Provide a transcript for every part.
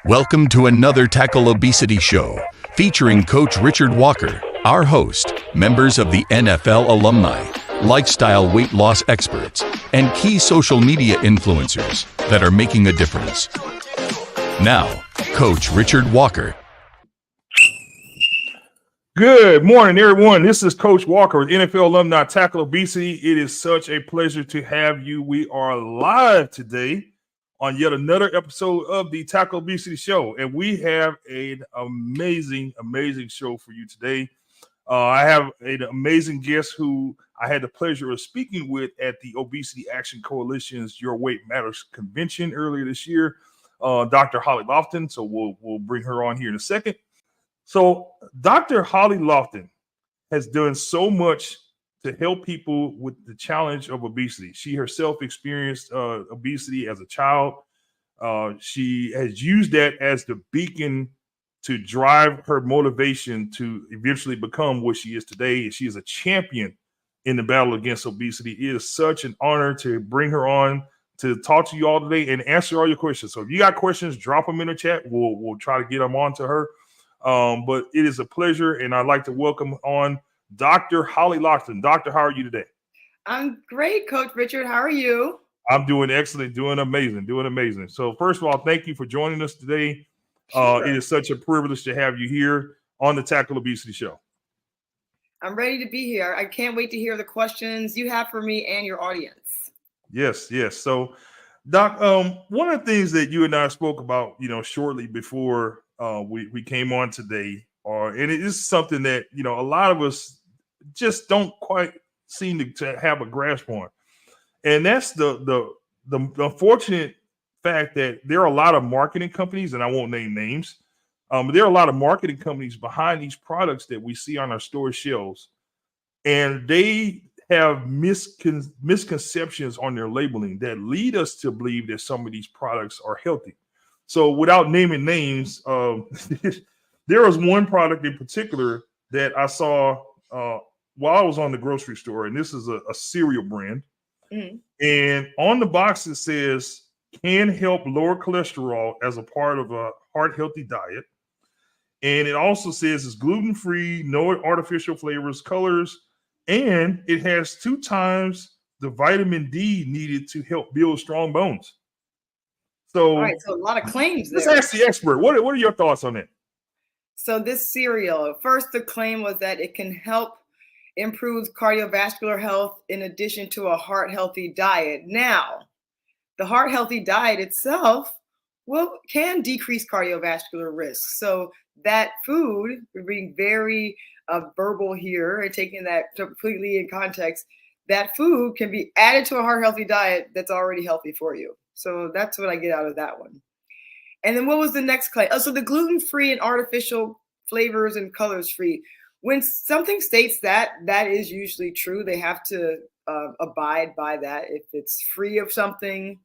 Welcome to another Tackle Obesity show featuring Coach Richard Walker, our host, members of the NFL alumni, lifestyle weight loss experts, and key social media influencers that are making a difference. Now, Coach Richard Walker. Good morning, everyone. This is Coach Walker with NFL Alumni Tackle Obesity. It is such a pleasure to have you. We are live today on yet another episode of the Tackle Obesity Show, and we have an amazing show for you today. I have an amazing guest who I had the pleasure of speaking with at the Obesity Action Coalition's Your Weight Matters convention earlier this year, Dr. Holly Lofton. So we'll bring her on here in a second. So Dr. Holly Lofton has done so much to help people with the challenge of obesity. She herself experienced obesity as a child. She has used that as the beacon to drive her motivation to eventually become what she is today. And she is a champion in the battle against obesity. It is such an honor to bring her on to talk to you all today and answer all your questions. So if you got questions, drop them in the chat. We'll try to get them on to her. But it is a pleasure, and I'd like to welcome on Dr. Holly Lofton. Doctor, how are you today? I'm great, Coach Richard. How are you? I'm doing excellent, doing amazing. So first of all, thank you for joining us today. Sure. It is such a privilege to have you here on the Tackle Obesity Show. I'm ready to be here. I can't wait to hear the questions you have for me and your audience. Yes. So, Doc, one of the things that you and I spoke about, shortly before we came on today, and it is something that a lot of us just don't quite seem to have a grasp on, and that's the unfortunate fact that there are a lot of marketing companies, and I won't name names, but there are a lot of marketing companies behind these products that we see on our store shelves, and they have misconceptions on their labeling that lead us to believe that some of these products are healthy. So without naming names, there was one product in particular that I saw while I was on the grocery store, and this is a cereal brand. Mm-hmm. And on the box it says, can help lower cholesterol as a part of a heart-healthy diet. And it also says it's gluten-free, no artificial flavors, colors, and it has 2 times the vitamin D needed to help build strong bones. So, all right, so a lot of claims there. Let's ask the expert. What are your thoughts on that? So this cereal, first the claim was that it can help improve cardiovascular health in addition to a heart-healthy diet. Now, the heart-healthy diet itself can decrease cardiovascular risk. So that food, we're being very verbal here and taking that completely in context, that food can be added to a heart-healthy diet that's already healthy for you. So that's what I get out of that one. And then what was the next claim? So the gluten-free and artificial flavors and colors free. When something states that is usually true. They have to abide by that. If it's free of something,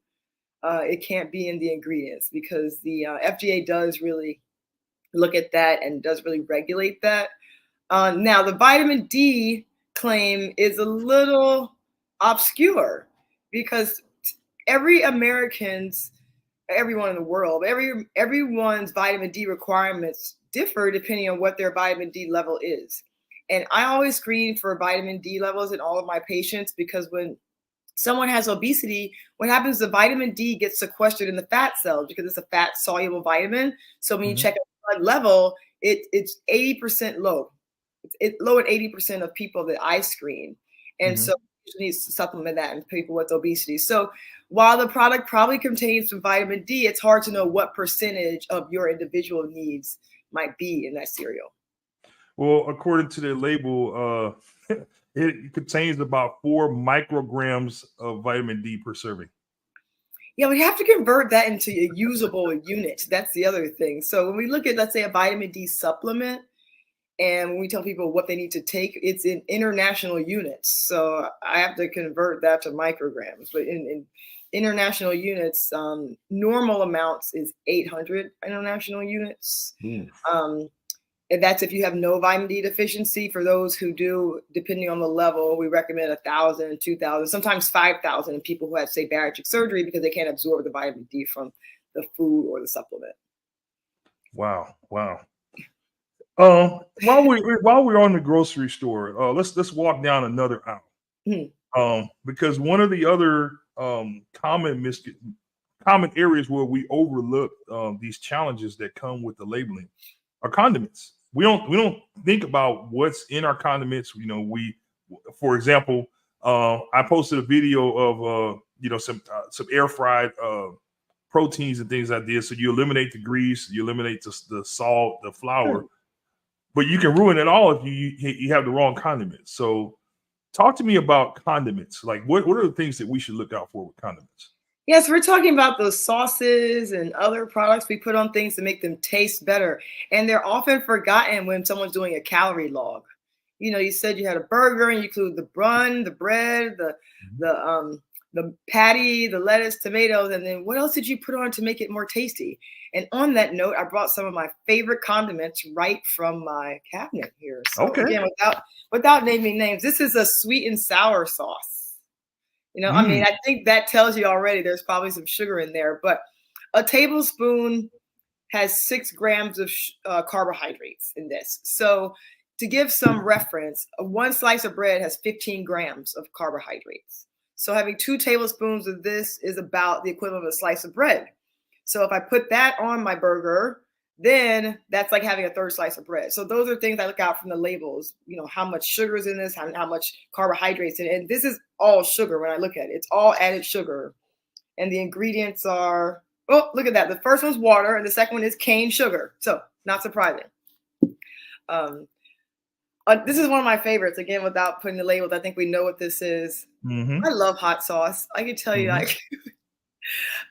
it can't be in the ingredients, because the FDA does really look at that and does really regulate that. Now, the vitamin D claim is a little obscure, because everyone in the world, everyone's vitamin D requirements differ depending on what their vitamin D level is. And I always screen for vitamin D levels in all of my patients, because when someone has obesity, what happens is the vitamin D gets sequestered in the fat cells, because it's a fat soluble vitamin. So when you check a blood level, it's 80% low. It's low at 80% of people that I screen. And so you need to supplement that in people with obesity. So while the product probably contains some vitamin D, it's hard to know what percentage of your individual needs might be in that cereal. Well, according to the label, it contains about 4 micrograms of vitamin D per serving. Yeah, we have to convert that into a usable unit. That's the other thing. So when we look at, let's say, a vitamin D supplement, and when we tell people what they need to take, it's in international units. So I have to convert that to micrograms. But in international units, normal amounts is 800 international units. And that's if you have no vitamin D deficiency. For those who do, depending on the level, we recommend 1,000, 2,000, sometimes 5,000 in people who have, say, bariatric surgery, because they can't absorb the vitamin D from the food or the supplement. Wow. Wow. While we're on the grocery store, let's walk down another aisle. Because one of the other common areas where we overlook these challenges that come with the labeling are condiments. We don't think about what's in our condiments. For example, I posted a video of some air fried proteins and things like this. So you eliminate the grease, you eliminate the salt, the flour, but you can ruin it all if you have the wrong condiments. So talk to me about condiments. Like what are the things that we should look out for with condiments? Yes, we're talking about those sauces and other products we put on things to make them taste better. And they're often forgotten when someone's doing a calorie log. You said you had a burger and you include the bun, the bread, the patty, the lettuce, tomatoes, and then what else did you put on to make it more tasty? And on that note, I brought some of my favorite condiments right from my cabinet here. So Okay. again, without naming names, this is a sweet and sour sauce. I mean, I think that tells you already there's probably some sugar in there, but a tablespoon has 6 grams of carbohydrates in this. So to give some reference, one slice of bread has 15 grams of carbohydrates. So having 2 tablespoons of this is about the equivalent of a slice of bread. So if I put that on my burger, then that's like having a third slice of bread. So those are things I look out from the labels, how much sugar is in this, how much carbohydrates in it. And this is all sugar when I look at it. It's all added sugar. And the ingredients are, oh, look at that. The first one's water and the second one is cane sugar. So not surprising. This is one of my favorites. Again, without putting the labels, I think we know what this is. I love hot sauce. I can tell you,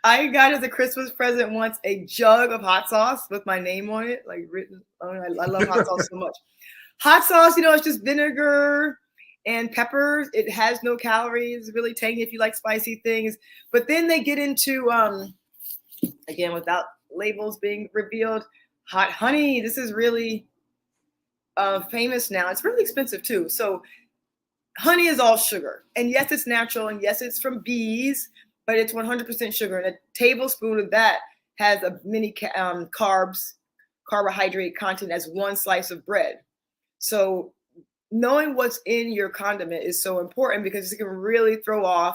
I got as a Christmas present once a jug of hot sauce with my name on it, like written. I love hot sauce so much. Hot sauce, it's just vinegar and peppers. It has no calories, really tangy if you like spicy things. But then they get into, again, without labels being revealed, hot honey. This is really famous now. It's really expensive too. So honey is all sugar. And yes, it's natural. And yes, it's from bees. But it's 100% sugar, and a tablespoon of that has a mini carbohydrate content as 1 slice of bread. So knowing what's in your condiment is so important because it can really throw off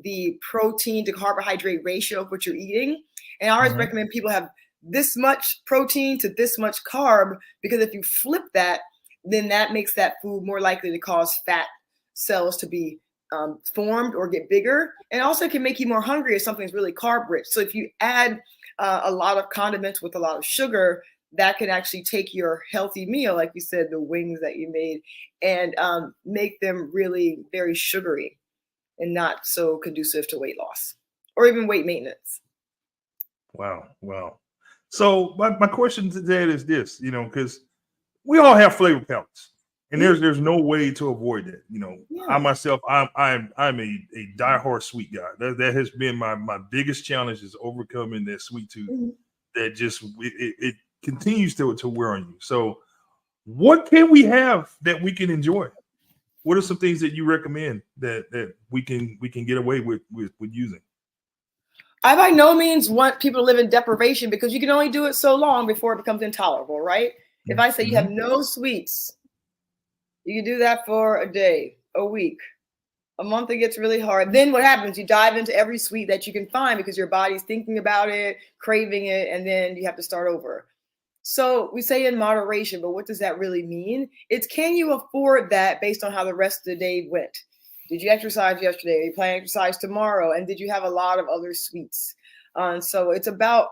the protein to carbohydrate ratio of what you're eating. And I always recommend people have this much protein to this much carb, because if you flip that, then that makes that food more likely to cause fat cells to be formed or get bigger, and also can make you more hungry if something's really carb rich. So if you add a lot of condiments with a lot of sugar, that can actually take your healthy meal, like you said, the wings that you made, and make them really very sugary and not so conducive to weight loss or even weight maintenance. Wow. So my question today is this, because we all have flavor palettes. And there's no way to avoid that. I myself, I'm a diehard sweet guy. That has been my biggest challenge, is overcoming that sweet tooth that just it continues to wear on you. So what can we have that we can enjoy? What are some things that you recommend that we can get away with using? I by no means want people to live in deprivation, because you can only do it so long before it becomes intolerable, right? If I say you have no sweets, you can do that for a day, a week, a month. It gets really hard. Then what happens? You dive into every sweet that you can find because your body's thinking about it, craving it, and then you have to start over. So we say in moderation, but what does that really mean? It's, can you afford that based on how the rest of the day went? Did you exercise yesterday? Are you planning to exercise tomorrow? And did you have a lot of other sweets? So it's about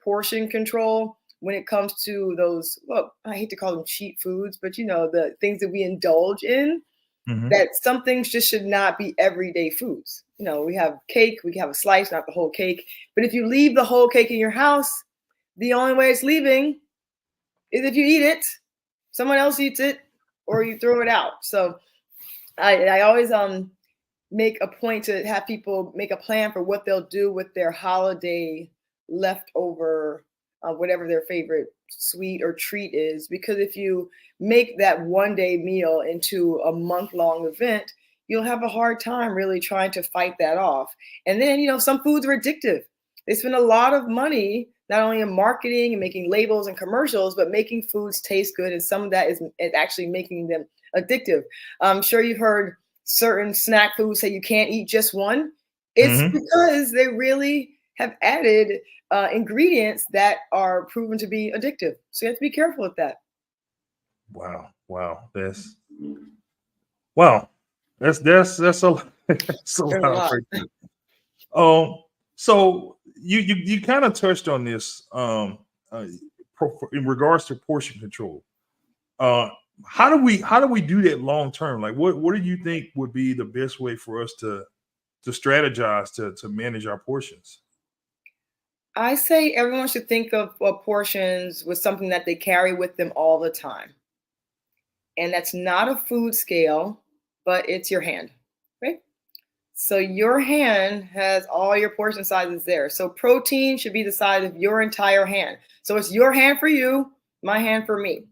portion control when it comes to those, well, I hate to call them cheap foods, but the things that we indulge in, that some things just should not be everyday foods. We have cake, we can have a slice, not the whole cake. But if you leave the whole cake in your house, the only way it's leaving is if you eat it, someone else eats it, or you throw it out. So I always make a point to have people make a plan for what they'll do with their holiday leftover, whatever their favorite sweet or treat is. Because if you make that one-day meal into a month-long event, you'll have a hard time really trying to fight that off. And then, some foods are addictive. They spend a lot of money, not only in marketing and making labels and commercials, but making foods taste good. And some of that is actually making them addictive. I'm sure you've heard certain snack foods say you can't eat just one. It's because they really have added ingredients that are proven to be addictive. So you have to be careful with that. Wow. That's a that's a lot. Right there. So you kind of touched on this in regards to portion control. How do we do that long term? Like what do you think would be the best way for us to strategize to manage our portions? I say everyone should think of portions with something that they carry with them all the time. And that's not a food scale, but it's your hand, right? So your hand has all your portion sizes there. So protein should be the size of your entire hand. So it's your hand for you, my hand for me.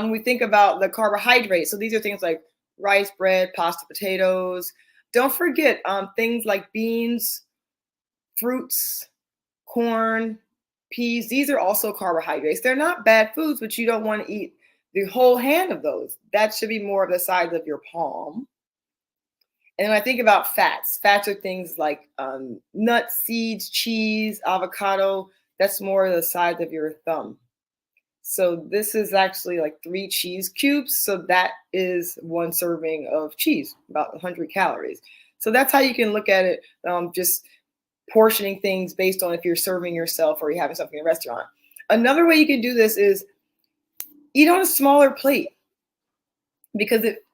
We think about the carbohydrates. So these are things like rice, bread, pasta, potatoes. Don't forget things like beans, fruits, corn, peas. These are also carbohydrates. They're not bad foods, but you don't want to eat the whole hand of those. That should be more of the size of your palm. And when I think about fats are things like nuts, seeds, cheese, avocado. That's more the size of your thumb. So this is actually like 3 cheese cubes. So that is 1 serving of cheese, about 100 calories. So that's how you can look at it, just portioning things based on if you're serving yourself or you're having something in a restaurant. Another way you can do this is eat on a smaller plate, because it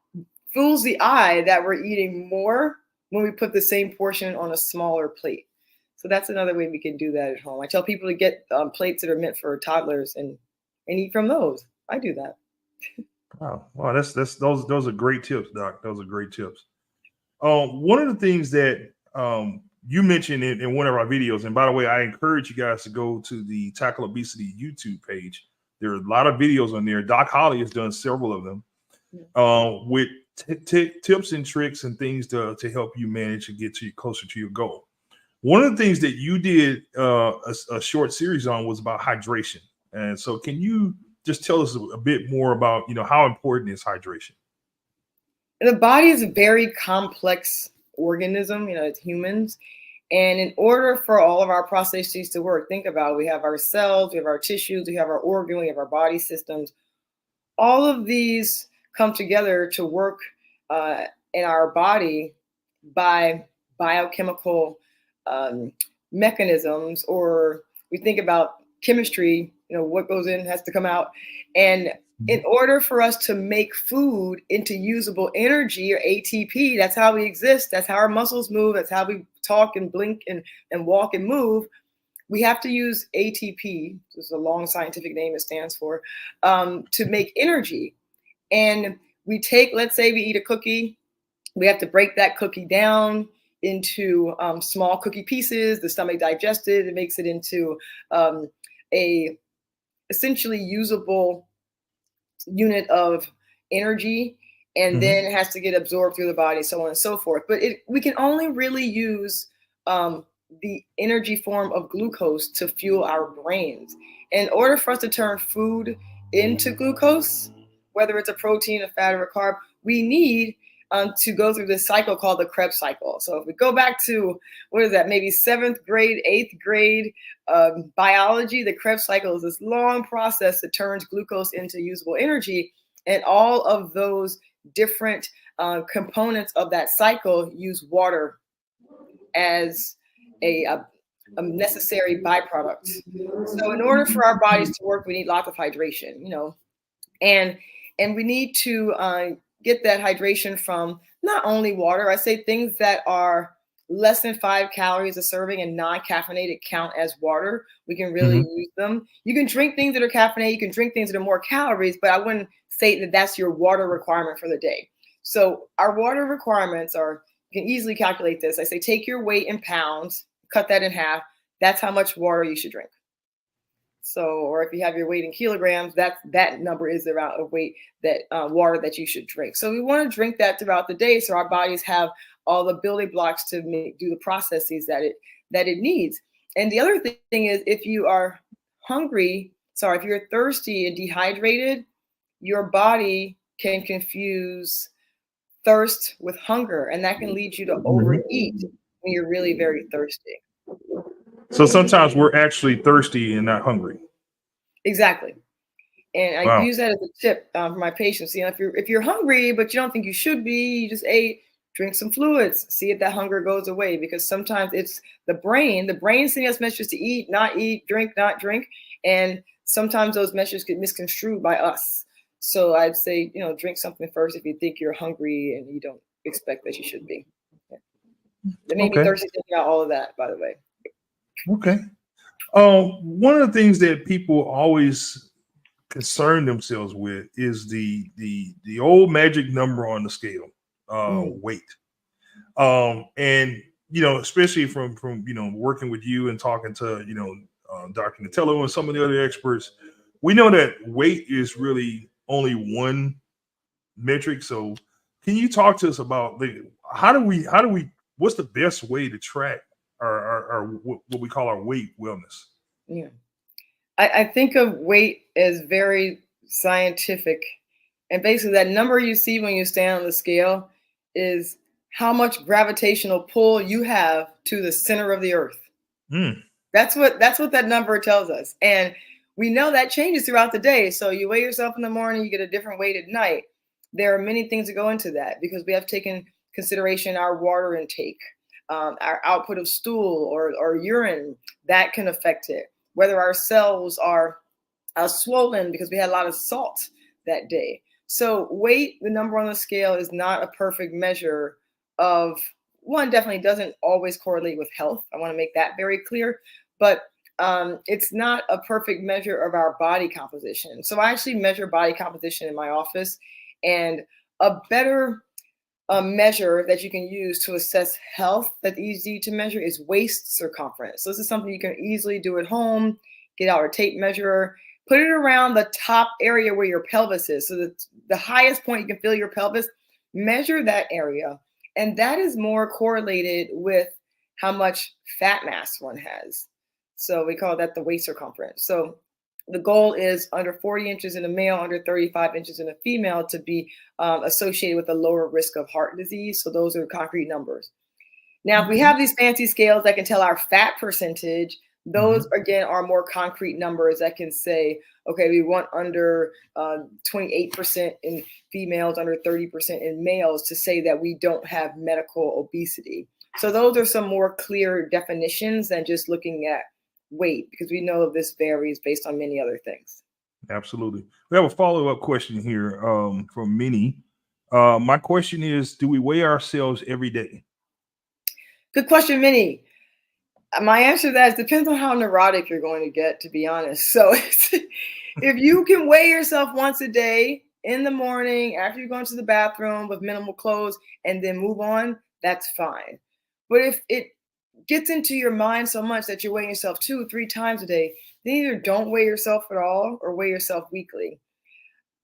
fools the eye that we're eating more when we put the same portion on a smaller plate. So that's another way we can do that at home. I tell people to get plates that are meant for toddlers and eat from those. I do that. Wow, that's those are great tips, Doc. Those are great tips. One of the things that you mentioned in one of our videos, and by the way, I encourage you guys to go to the Tackle Obesity YouTube page. There are a lot of videos on there. Doc Holly has done several of them with tips and tricks and things to help you manage and get closer to your goal. One of the things that you did a short series on was about hydration. And so can you just tell us a bit more about, how important is hydration? The body is a very complex organism, it's humans. And in order for all of our processes to work, think about it, we have our cells, we have our tissues, we have our organ, we have our body systems. All of these come together to work in our body by biochemical mechanisms, or we think about chemistry, what goes in has to come out. And in order for us to make food into usable energy, or ATP, that's how we exist. That's how our muscles move. That's how we talk and blink and walk and move. We have to use ATP, this is a long scientific name it stands for, to make energy. And we take, let's say we eat a cookie, we have to break that cookie down into small cookie pieces. The stomach digests it, it makes it into a essentially usable unit of energy, and then it has to get absorbed through the body, so on and so forth. But we can only really use the energy form of glucose to fuel our brains. In order for us to turn food into glucose, whether it's a protein, a fat, or a carb, we need to go through this cycle called the Krebs cycle. So if we go back to, maybe 7th grade, 8th grade biology, the Krebs cycle is this long process that turns glucose into usable energy. And all of those different components of that cycle use water as a necessary byproduct. So in order for our bodies to work, we need lots of hydration, and we need to get that hydration from not only water. I say things that are less than 5 calories a serving and non-caffeinated count as water. We can really use them. You can drink things that are caffeinated. You can drink things that are more calories, but I wouldn't say that that's your water requirement for the day. So our water requirements are, you can easily calculate this. I say take your weight in pounds, cut that in half. That's how much water you should drink. So, or if you have your weight in kilograms, that number is the amount of weight that water that you should drink. So we want to drink that throughout the day, so our bodies have all the building blocks to do the processes that it needs. And the other thing is, if you are if you're thirsty and dehydrated, your body can confuse thirst with hunger, and that can lead you to overeat when you're really very thirsty. So sometimes we're actually thirsty and not hungry. Exactly. And I Wow. use that as a tip for my patients. You know, if you're hungry but you don't think you should be, you just ate, drink some fluids, see if that hunger goes away. Because sometimes it's the brain sending us messages to eat, not eat, drink, not drink, and sometimes those messages get misconstrued by us. So I'd say, you know, drink something first if you think you're hungry and you don't expect that you should be. Yeah. It made me thirsty thinking about all of that, by the way. Okay. One of the things that people always concern themselves with is the old magic number on the scale, weight. And you know, especially from you know, working with you and talking to, you know, Dr. Natello and some of the other experts, we know that weight is really only one metric. So can you talk to us about how do we what's the best way to track our what we call our weight wellness? Yeah. I think of weight as very scientific. And basically, that number you see when you stand on the scale is how much gravitational pull you have to the center of the earth. That's what that number tells us. And we know that changes throughout the day. So you weigh yourself in the morning, you get a different weight at night. There are many things that go into that because we have taken consideration our water intake, our output of stool or urine, that can affect it. Whether our cells are swollen because we had a lot of salt that day. So weight, the number on the scale, is not a perfect measure of, one, definitely doesn't always correlate with health. I want to make that very clear. But it's not a perfect measure of our body composition. So I actually measure body composition in my office. And a better measure that you can use to assess health that's easy to measure is waist circumference. So this is something you can easily do at home. Get out a tape measure, put it around the top area where your pelvis is. So the highest point you can feel your pelvis, measure that area. And that is more correlated with how much fat mass one has. So we call that the waist circumference. So the goal is under 40 inches in a male, under 35 inches in a female to be associated with a lower risk of heart disease. So those are concrete numbers. Now, if we have these fancy scales that can tell our fat percentage, those, again, are more concrete numbers that can say, okay, we want under 28% in females, under 30% in males to say that we don't have medical obesity. So those are some more clear definitions than just looking at weight, because we know this varies based on many other things. Absolutely. We have a follow-up question here from Minnie. My question is, do we weigh ourselves every day? Good question, Minnie. My answer to that is depends on how neurotic you're going to get, to be honest. So if you can weigh yourself once a day in the morning after you go into the bathroom with minimal clothes and then move on, that's fine. But if it gets into your mind so much that you're weighing yourself 2 or 3 times a day, then either don't weigh yourself at all or weigh yourself weekly.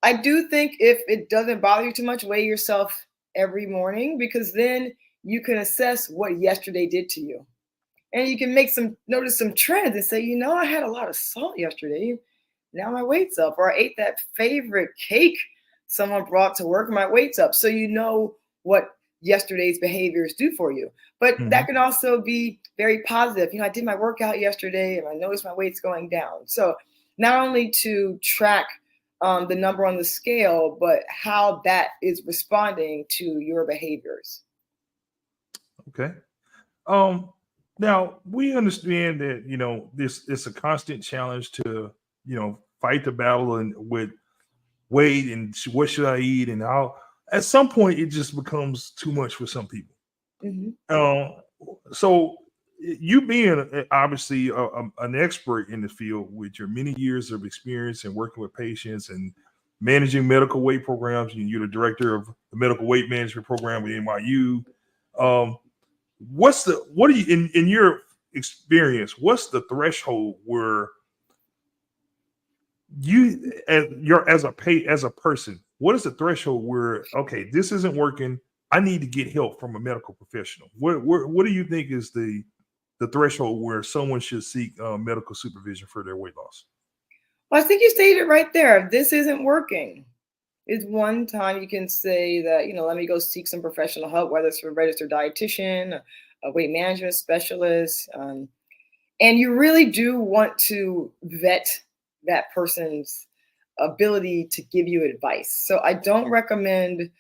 I do think if it doesn't bother you too much, weigh yourself every morning, because then you can assess what yesterday did to you. And you can notice some trends and say, you know, I had a lot of salt yesterday. Now my weight's up. Or I ate that favorite cake someone brought to work and my weight's up. So you know what yesterday's behaviors do for you. But that can also be very positive. You know, I did my workout yesterday and I noticed my weight's going down. So not only to track the number on the scale, but how that is responding to your behaviors. Okay. Now we understand that, you know, this is a constant challenge to, you know, fight the battle and with weight and what should I eat and how. At some point, it just becomes too much for some people. So you being obviously an expert in the field with your many years of experience and working with patients and managing medical weight programs, and you're the director of the medical weight management program with NYU. What do you in your experience, what's the threshold where you as a person, what is the threshold where, okay, this isn't working, I need to get help from a medical professional? What do you think is the the threshold where someone should seek medical supervision for their weight loss? Well, I think you stated it right there. If this isn't working, it's one time you can say that, let me go seek some professional help, whether it's from a registered dietitian, a weight management specialist. And you really do want to vet that person's ability to give you advice. So I don't recommend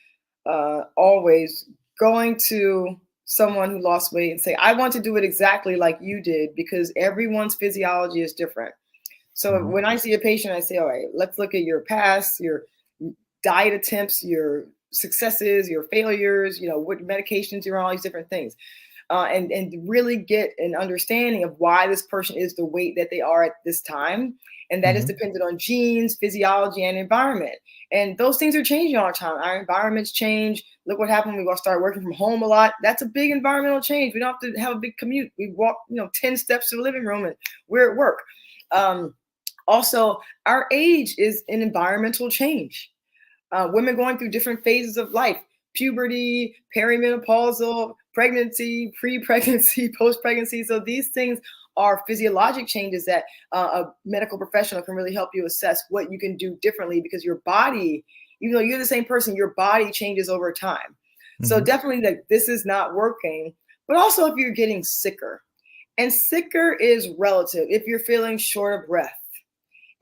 always going to someone who lost weight and say, I want to do it exactly like you did, because everyone's physiology is different. So when I see a patient, I say, all right, let's look at your past, your diet attempts, your successes, your failures, what medications you're on, all these different things. And really get an understanding of why this person is the weight that they are at this time. And that is dependent on genes, physiology, and environment. And those things are changing all the time. Our environments change. Look what happened when we start working from home a lot. That's a big environmental change. We don't have to have a big commute. We walk, 10 steps to the living room and we're at work. Also, our age is an environmental change. Women going through different phases of life, puberty, perimenopausal, pregnancy, pre-pregnancy, post-pregnancy. So these things are physiologic changes that a medical professional can really help you assess what you can do differently, because your body, even though you're the same person, your body changes over time. So definitely that this is not working, but also if you're getting sicker, and sicker is relative. If you're feeling short of breath,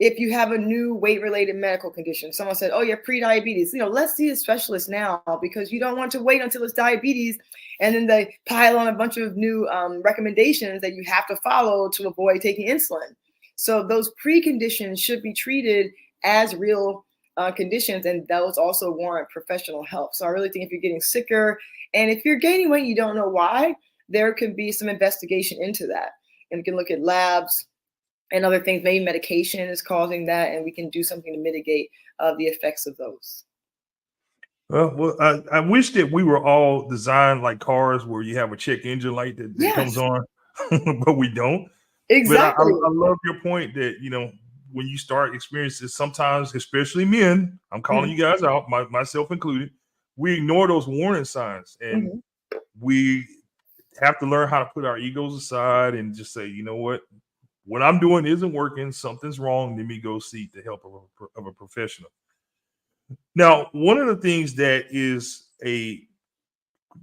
if you have a new weight-related medical condition, someone said, oh, you have pre-diabetes, let's see a specialist now, because you don't want to wait until it's diabetes. And then they pile on a bunch of new recommendations that you have to follow to avoid taking insulin. So those preconditions should be treated as real conditions, and those also warrant professional help. So I really think if you're getting sicker and if you're gaining weight, you don't know why, there can be some investigation into that. And we can look at labs and other things. Maybe medication is causing that, and we can do something to mitigate the effects of those. Well, I wish that we were all designed like cars where you have a check engine light that comes on, but we don't. Exactly. But I love your point that, when you start experiencing sometimes, especially men, I'm calling you guys out, myself included, we ignore those warning signs, and we have to learn how to put our egos aside and just say, you know what I'm doing isn't working, something's wrong, let me go seek the help of a professional. Now, one of the things that is a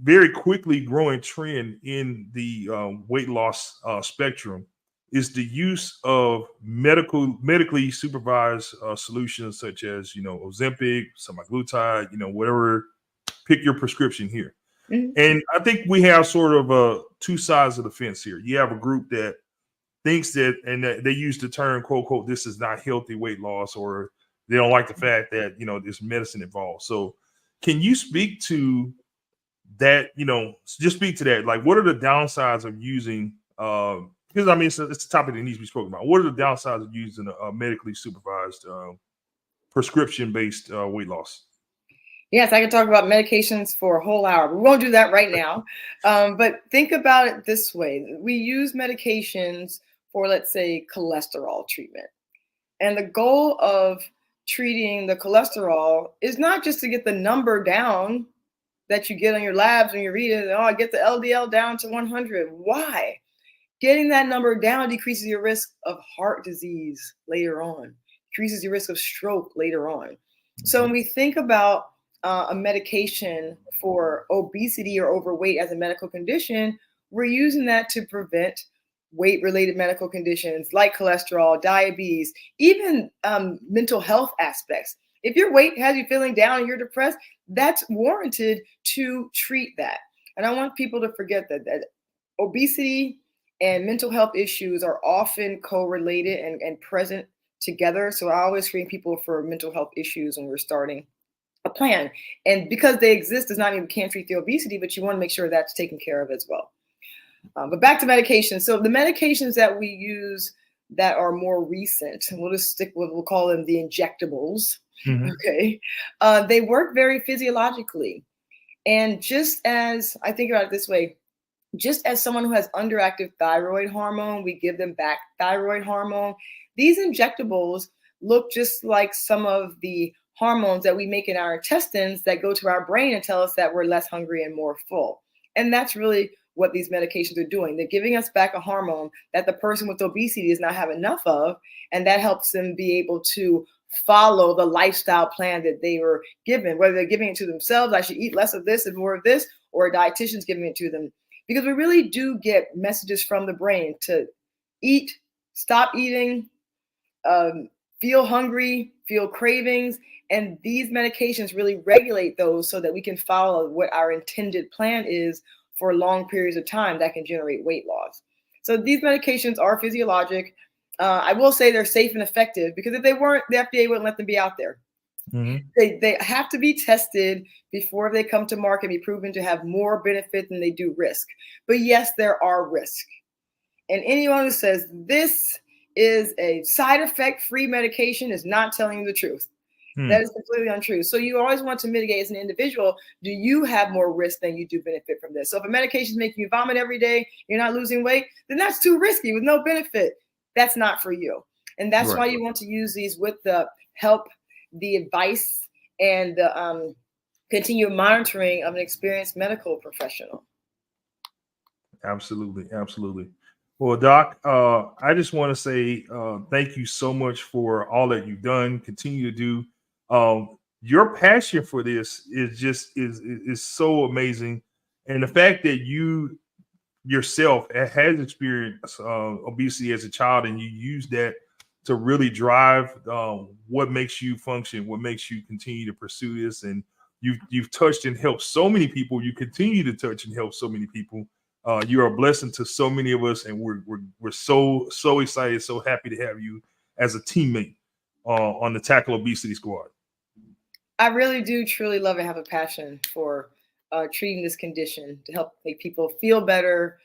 very quickly growing trend in the weight loss spectrum is the use of medically supervised solutions such as, Ozempic, semaglutide, whatever, pick your prescription here. And I think we have sort of two sides of the fence here. You have a group that thinks that, and that they use the term, quote, quote, this is not healthy weight loss, or they don't like the fact that, there's medicine involved. So can you speak to that, just speak to that? Like, what are the downsides of using, because I mean, it's a topic that needs to be spoken about. What are the downsides of using a medically supervised prescription-based weight loss? Yes, I can talk about medications for a whole hour. We won't do that right now. But think about it this way. We use medications for, let's say, cholesterol treatment. And the goal of treating the cholesterol is not just to get the number down that you get on your labs when you read it. Oh, I get the LDL down to 100. Why? Getting that number down decreases your risk of heart disease later on, decreases your risk of stroke later on. So when we think about a medication for obesity or overweight as a medical condition, we're using that to prevent weight-related medical conditions like cholesterol, diabetes, even mental health aspects. If your weight has you feeling down and you're depressed, that's warranted to treat that. And I want people to forget that obesity and mental health issues are often correlated and present together. So I always screen people for mental health issues when we're starting a plan. And because they exist does not mean we can't treat the obesity, but you want to make sure that's taken care of as well. But back to medications. So the medications that we use that are more recent, we'll just stick with, we'll call them the injectables. Okay. They work very physiologically. And just as, I think about it this way, just as someone who has underactive thyroid hormone, we give them back thyroid hormone. These injectables look just like some of the hormones that we make in our intestines that go to our brain and tell us that we're less hungry and more full. And that's really what these medications are doing. They're giving us back a hormone that the person with obesity does not have enough of, and that helps them be able to follow the lifestyle plan that they were given, whether they're giving it to themselves, I should eat less of this and more of this, or a dietitian's giving it to them. Because we really do get messages from the brain to eat, stop eating, feel hungry, feel cravings, and these medications really regulate those so that we can follow what our intended plan is for long periods of time that can generate weight loss. So these medications are physiologic. I will say they're safe and effective, because if they weren't, the FDA wouldn't let them be out there. Mm-hmm. They have to be tested before they come to market and be proven to have more benefit than they do risk. But yes, there are risks. And anyone who says this is a side effect free medication is not telling you the truth. That is completely untrue. So you always want to mitigate as an individual. Do you have more risk than you do benefit from this? So if a medication is making you vomit every day, you're not losing weight, then that's too risky with no benefit. That's not for you. And that's why you want to use these with the help, the advice, and the continued monitoring of an experienced medical professional. Absolutely. Absolutely. Well, Doc, I just want to say thank you so much for all that you've done, continue to do. Your passion for this is so amazing. And the fact that you yourself has experienced obesity as a child, and you use that to really drive what makes you function, what makes you continue to pursue this. And you've touched and helped so many people. You continue to touch and help so many people. You are a blessing to so many of us, and we're so excited, so happy to have you as a teammate on the Tackle Obesity Squad. I really do truly love and have a passion for treating this condition to help make people feel better,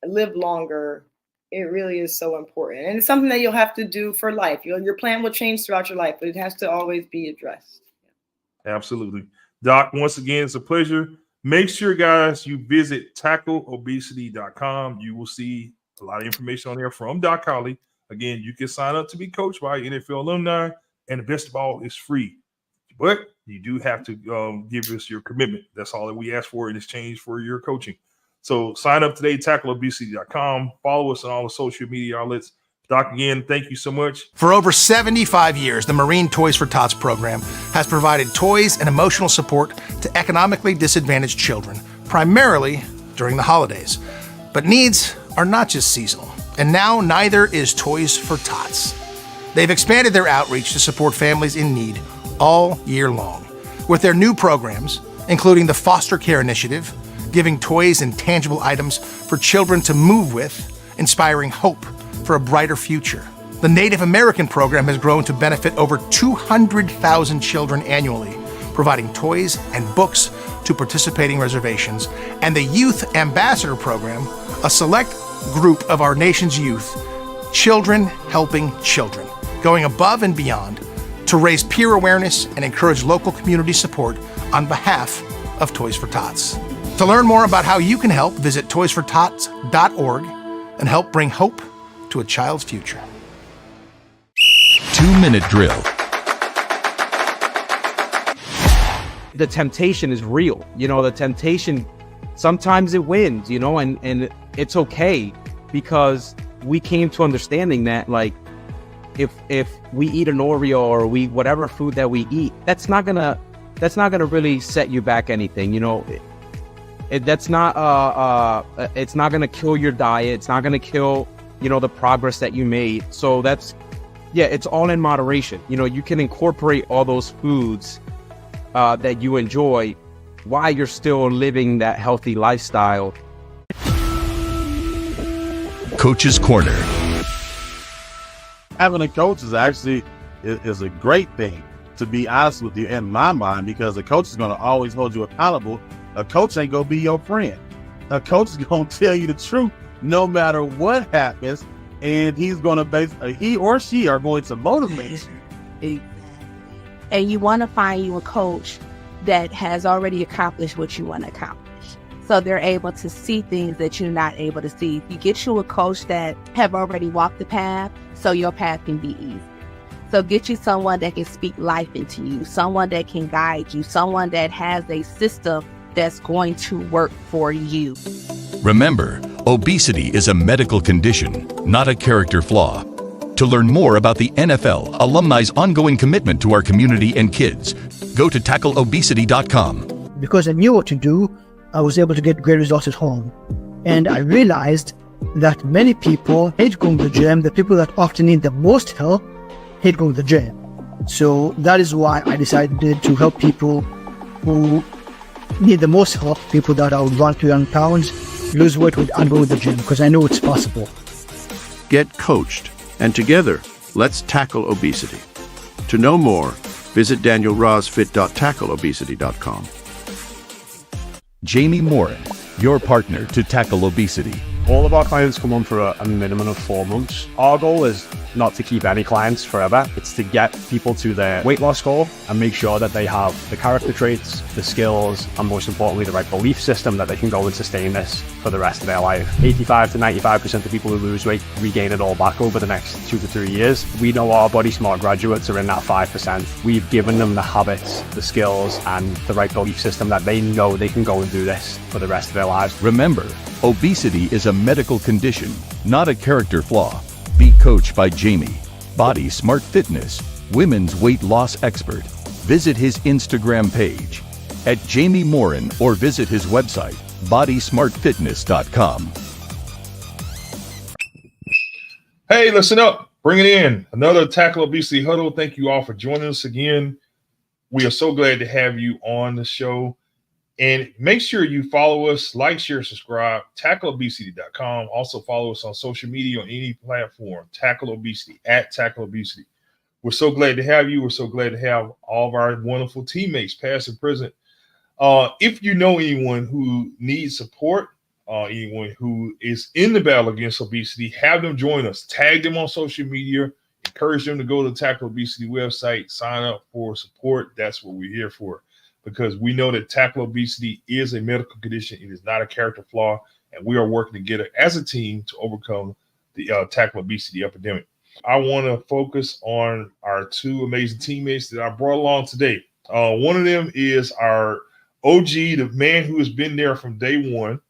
live longer. It really is so important, and it's something that you'll have to do for life. Your plan will change throughout your life, but it has to always be addressed. Absolutely, Doc. Once again, it's a pleasure. Make sure, guys, you visit tackleobesity.com. You will see a lot of information on there from Doc Holly. Again, you can sign up to be coached by NFL alumni, and the best of all, it's free. But you do have to give us your commitment. That's all that we ask for in exchange for your coaching. So sign up today, tackleobesity.com. Follow us on all the social media outlets. Doc, again, thank you so much. For over 75 years, the Marine Toys for Tots program has provided toys and emotional support to economically disadvantaged children, primarily during the holidays. But needs are not just seasonal, and now neither is Toys for Tots. They've expanded their outreach to support families in need all year long with their new programs, including the Foster Care Initiative, giving toys and tangible items for children to move with, inspiring hope for a brighter future. The Native American program has grown to benefit over 200,000 children annually, providing toys and books to participating reservations. And the Youth Ambassador program, a select group of our nation's youth, children helping children, going above and beyond to raise peer awareness and encourage local community support on behalf of Toys for Tots. To learn more about how you can help, visit toysfortots.org and help bring hope to a child's future. 2-minute drill. The temptation is real. The temptation, sometimes it wins, and it's okay, because we came to understanding that, like, if we eat an Oreo or whatever food that we eat, that's not gonna really set you back anything. It's not gonna kill your diet. It's not gonna kill the progress that you made. So it's all in moderation. You can incorporate all those foods that you enjoy while you're still living that healthy lifestyle. Coach's Corner. Having a coach is actually is a great thing, to be honest with you, in my mind, because a coach is going to always hold you accountable. A coach ain't going to be your friend. A coach is going to tell you the truth no matter what happens, and he or she are going to motivate you. And you want to find you a coach that has already accomplished what you want to accomplish. So they're able to see things that you're not able to see. You get you a coach that have already walked the path, so your path can be easy. So get you someone that can speak life into you, someone that can guide you, someone that has a system that's going to work for you. Remember, obesity is a medical condition, not a character flaw. To learn more about the NFL alumni's ongoing commitment to our community and kids, go to tackleobesity.com. Because I knew what to do, I was able to get great results at home. And I realized that many people hate going to the gym. The people that often need the most help hate going to the gym. So that is why I decided to help people who need the most help, people that are 1 to 1 pounds, lose weight without going to the gym, because I know it's possible. Get coached, and together, let's tackle obesity. To know more, visit danielrosfit.tackleobesity.com. Jamie Morin, your partner to tackle obesity. All of our clients come on for a minimum of 4 months. Our goal is not to keep any clients forever. It's to get people to their weight loss goal and make sure that they have the character traits, the skills, and most importantly, the right belief system that they can go and sustain this for the rest of their life. 85 to 95% of people who lose weight regain it all back over the next 2 to 3 years. We know our Body Smart graduates are in that 5%. We've given them the habits, the skills, and the right belief system that they know they can go and do this for the rest of their lives. Remember, obesity is a medical condition, not a character flaw. Be coached by Jamie, Body Smart Fitness, women's weight loss expert. Visit his Instagram page at Jamie Morin or visit his website, bodysmartfitness.com. Hey, listen up. Bring it in. Another Tackle Obesity Huddle. Thank you all for joining us again. We are so glad to have you on the show. And make sure you follow us, like, share, subscribe, tackleobesity.com. Also follow us on social media on any platform, Tackle Obesity, at Tackle Obesity. We're so glad to have you. We're so glad to have all of our wonderful teammates, past and present. If you know anyone who needs support, anyone who is in the battle against obesity, have them join us. Tag them on social media. Encourage them to go to the Tackle Obesity website, sign up for support. That's what we're here for. Because we know that tackle obesity is a medical condition. It is not a character flaw, and we are working together as a team to overcome the tackle obesity epidemic. I want to focus on our 2 amazing teammates that I brought along today. One of them is our OG, the man who has been there from day one,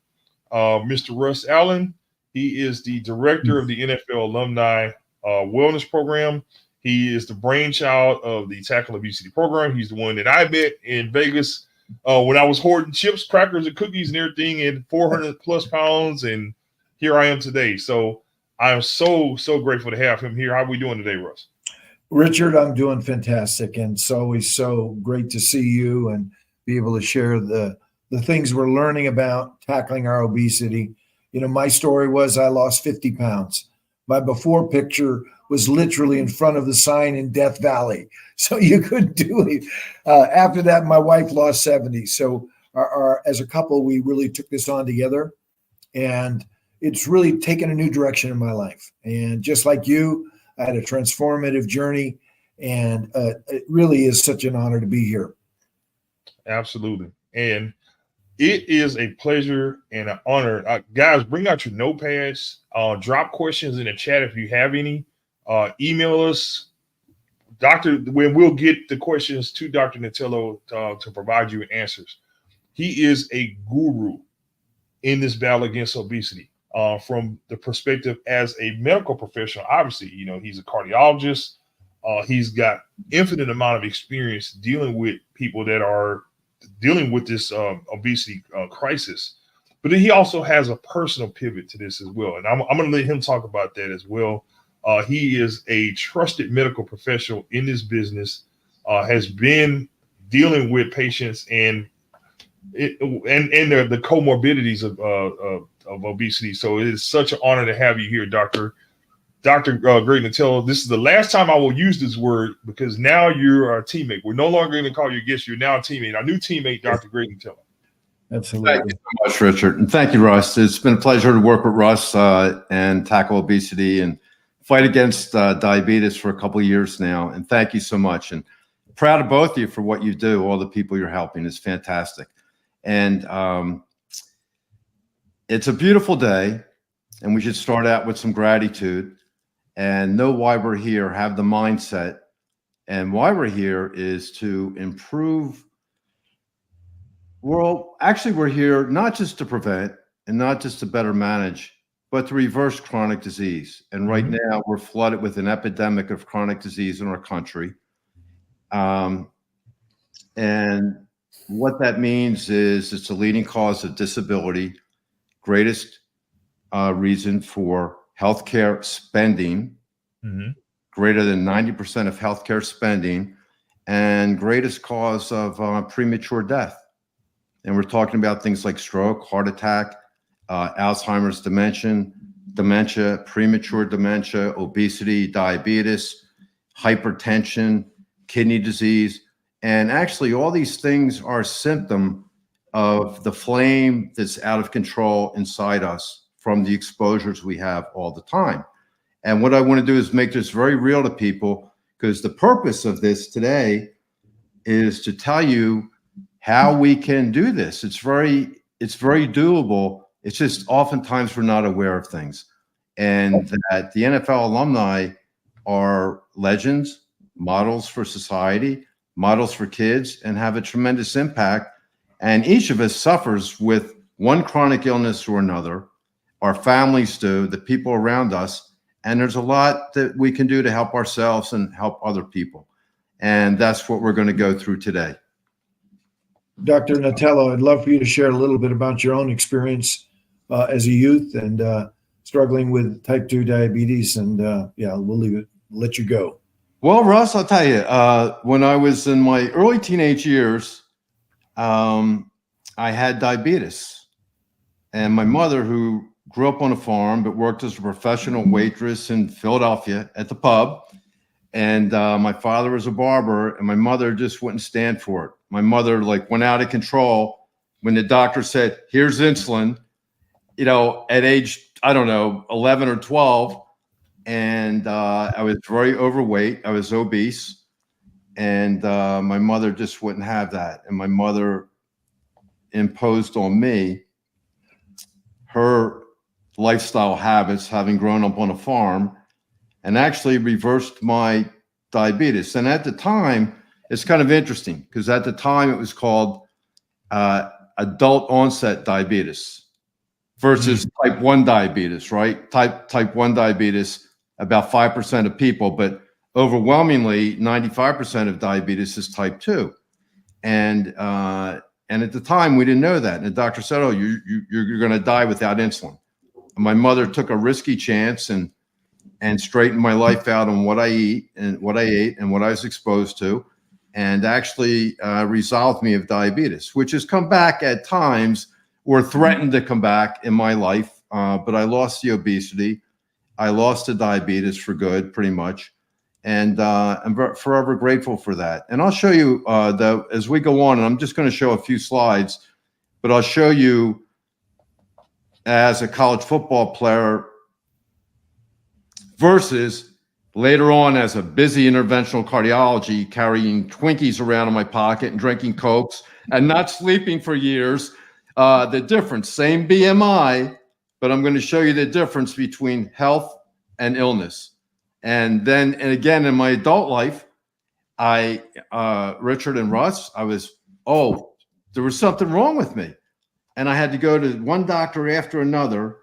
Mr. Russ Allen. He is the director of the NFL Alumni Wellness Program. He is the brainchild of the Tackle Obesity program. He's the one that I met in Vegas when I was hoarding chips, crackers, and cookies and everything at 400 plus pounds. And here I am today. So I am so grateful to have him here. How are we doing today, Russ? Richard, I'm doing fantastic. And it's always so great to see you and be able to share the things we're learning about tackling our obesity. You know, my story was I lost 50 pounds. My before picture was literally in front of the sign in Death Valley. So you couldn't do it. After that, my wife lost 70. So as a couple, we really took this on together. And it's really taken a new direction in my life. And just like you, I had a transformative journey. And it really is such an honor to be here. Absolutely. And it is a pleasure and an honor. Guys, bring out your notepads. Drop questions in the chat if you have any. Email us, when we'll get the questions to Dr. Natello to provide you with answers. He is a guru in this battle against obesity from the perspective as a medical professional. Obviously, you know, he's a cardiologist. He's got infinite amount of experience dealing with people that are dealing with this obesity crisis. But then he also has a personal pivot to this as well. And I'm going to let him talk about that as well. He is a trusted medical professional in this business, has been dealing with patients and the comorbidities of obesity. So it is such an honor to have you here, Dr. Greg Natello. This is the last time I will use this word because now you're our teammate. We're no longer going to call you a guest. You're now a teammate, our new teammate, Dr. Greg Natello. Absolutely. Thank you so much, Richard. And thank you, Russ. It's been a pleasure to work with Russ and tackle obesity and fight against diabetes for a couple of years now. And thank you so much. And proud of both of you for what you do. All the people you're helping is fantastic. And it's a beautiful day. And we should start out with some gratitude and know why we're here, have the mindset. And why we're here is to improve Well, actually, we're here not just to prevent and not just to better manage, but to reverse chronic disease. And right now, we're flooded with an epidemic of chronic disease in our country. And what that means is it's the leading cause of disability, greatest reason for healthcare spending, greater than 90% of healthcare spending, and greatest cause of premature death. And we're talking about things like stroke, heart attack, Alzheimer's dementia, premature dementia, obesity, diabetes, hypertension, kidney disease. And actually, all these things are a symptom of the flame that's out of control inside us from the exposures we have all the time. And what I want to do is make this very real to people, because the purpose of this today is to tell you how we can do this. It's very doable. It's just oftentimes we're not aware of things. And that the NFL alumni are legends, models for society, models for kids, and have a tremendous impact. And each of us suffers with one chronic illness or another. Our families do, the people around us. And there's a lot that we can do to help ourselves and help other people. And that's what we're going to go through today. Dr. Natello, I'd love for you to share a little bit about your own experience as a youth and struggling with type 2 diabetes. And we'll let you go. Well, Russ, I'll tell you, when I was in my early teenage years, I had diabetes. And my mother, who grew up on a farm but worked as a professional waitress in Philadelphia at the pub, and my father was a barber, and my mother just wouldn't stand for it. My mother went out of control when the doctor said, "Here's insulin," at age, 11 or 12. And I was very overweight. I was obese. And my mother just wouldn't have that. And my mother imposed on me her lifestyle habits, having grown up on a farm, and actually reversed my diabetes. And at the time, it's kind of interesting, because at the time it was called adult onset diabetes versus type 1 diabetes, right? Type 1 diabetes, about 5% of people, but overwhelmingly 95% of diabetes is type 2. And at the time we didn't know that. And the doctor said, "Oh, you're going to die without insulin." And my mother took a risky chance and straightened my life out on what I eat and what I ate and what I was exposed to, and actually resolved me of diabetes, which has come back at times or threatened to come back in my life. But I lost the obesity. I lost the diabetes for good, pretty much. And I'm forever grateful for that. And I'll show you, as we go on, and I'm just going to show a few slides, but I'll show you as a college football player versus later on as a busy interventional cardiology, carrying Twinkies around in my pocket and drinking Cokes and not sleeping for years. The difference, same BMI, but I'm going to show you the difference between health and illness. And then, and again, in my adult life, Richard and Russ, there was something wrong with me. And I had to go to one doctor after another.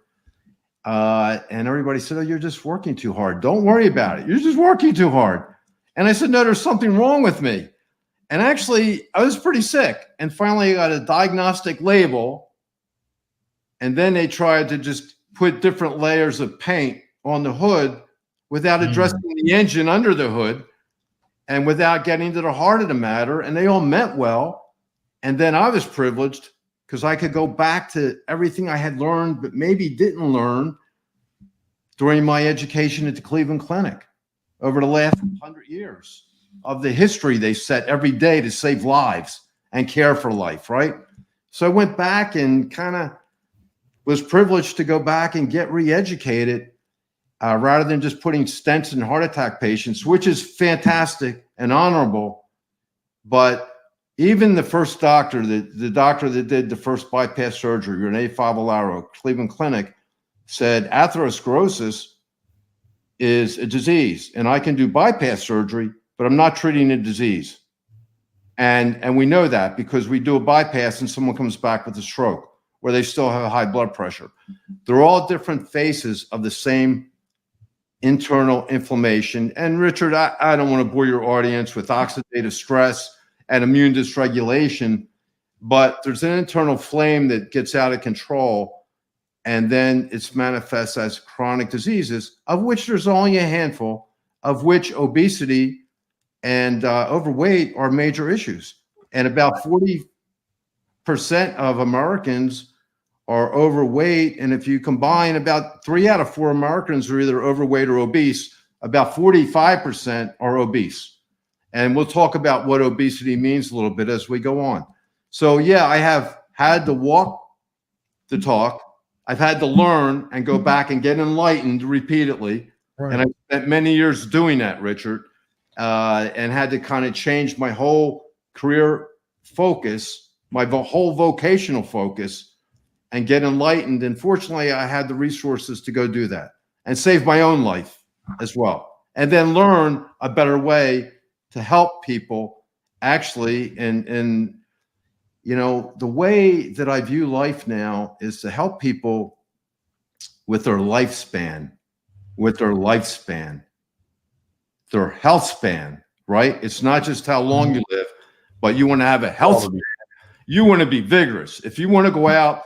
And everybody said, "Oh, you're just working too hard. Don't worry about it. You're just working too hard." And I said, "No, there's something wrong with me." And actually, I was pretty sick. And finally, I got a diagnostic label. And then they tried to just put different layers of paint on the hood without addressing the engine under the hood and without getting to the heart of the matter. And they all meant well. And then I was privileged because I could go back to everything I had learned, but maybe didn't learn during my education at the Cleveland Clinic over the last 100 years of the history they set every day to save lives and care for life, right? So I went back and kind of was privileged to go back and get re-educated rather than just putting stents in heart attack patients, which is fantastic and honorable. But even the first doctor, the doctor that did the first bypass surgery, Renee Favallaro, Cleveland Clinic, said atherosclerosis is a disease, and I can do bypass surgery, but I'm not treating a disease. And we know that because we do a bypass and someone comes back with a stroke or they still have high blood pressure. They're all different faces of the same internal inflammation. And Richard, I don't want to bore your audience with oxidative stress and immune dysregulation, but there's an internal flame that gets out of control, and then it's manifests as chronic diseases, of which there's only a handful, of which obesity and overweight are major issues. And about 40% of Americans are overweight. And if you combine, about 3 out of 4 Americans are either overweight or obese. About 45% are obese. And we'll talk about what obesity means a little bit as we go on. So yeah, I have had to walk the talk. I've had to learn and go back and get enlightened repeatedly. Right. And I spent many years doing that, Richard, and had to kind of change my whole career focus, my whole vocational focus, and get enlightened. And fortunately, I had the resources to go do that and save my own life as well. And then learn a better way to help people actually. And you know, the way that I view life now is to help people with their lifespan, their health span, right? It's not just how long you live, but you want to have a health span. You want to be vigorous. If you want to go out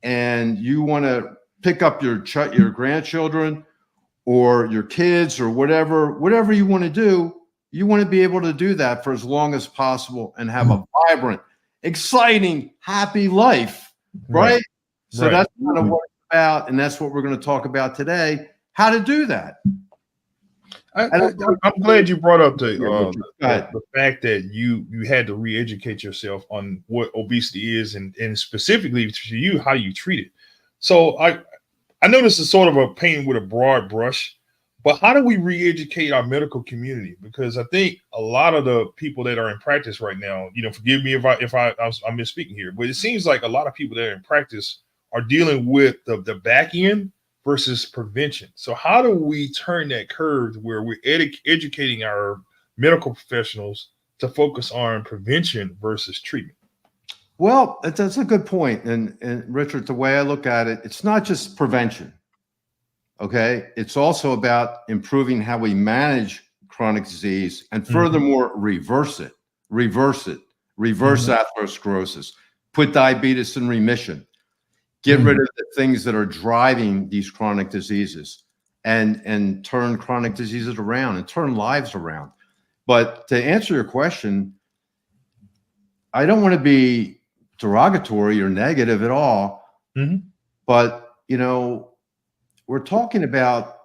and you want to pick up your grandchildren or your kids or whatever you want to do, you want to be able to do that for as long as possible and have a vibrant, exciting, happy life, right? So that's kind of what it's about, and that's what we're going to talk about today, how to do that. I'm glad you brought up the fact that you had to re-educate yourself on what obesity is and specifically to you, how you treat it. So I know this is sort of a paint with a broad brush, but how do we re-educate our medical community? Because I think a lot of the people that are in practice right now, you know, forgive me if I'm misspeaking here, but it seems like a lot of people that are in practice are dealing with the back end versus prevention. So how do we turn that curve where we're educating our medical professionals to focus on prevention versus treatment? Well, that's a good point. And Richard, the way I look at it, it's not just prevention. Okay. It's also about improving how we manage chronic disease and furthermore, reverse atherosclerosis, put diabetes in remission, get rid of the things that are driving these chronic diseases and turn chronic diseases around and turn lives around. But to answer your question, I don't want to be derogatory or negative at all, but, you know, we're talking about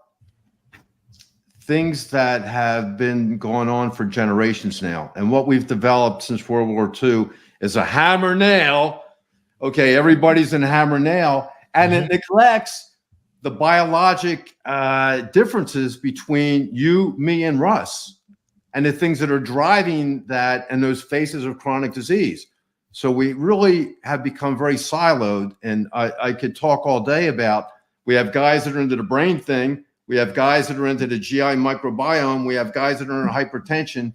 things that have been going on for generations now. And what we've developed since World War II is a hammer nail. Okay, everybody's in a hammer nail, and it neglects the biologic differences between you, me, and Russ, and the things that are driving that and those phases of chronic disease. So we really have become very siloed, and I could talk all day about, we have guys that are into the brain thing, we have guys that are into the GI microbiome, we have guys that are in hypertension,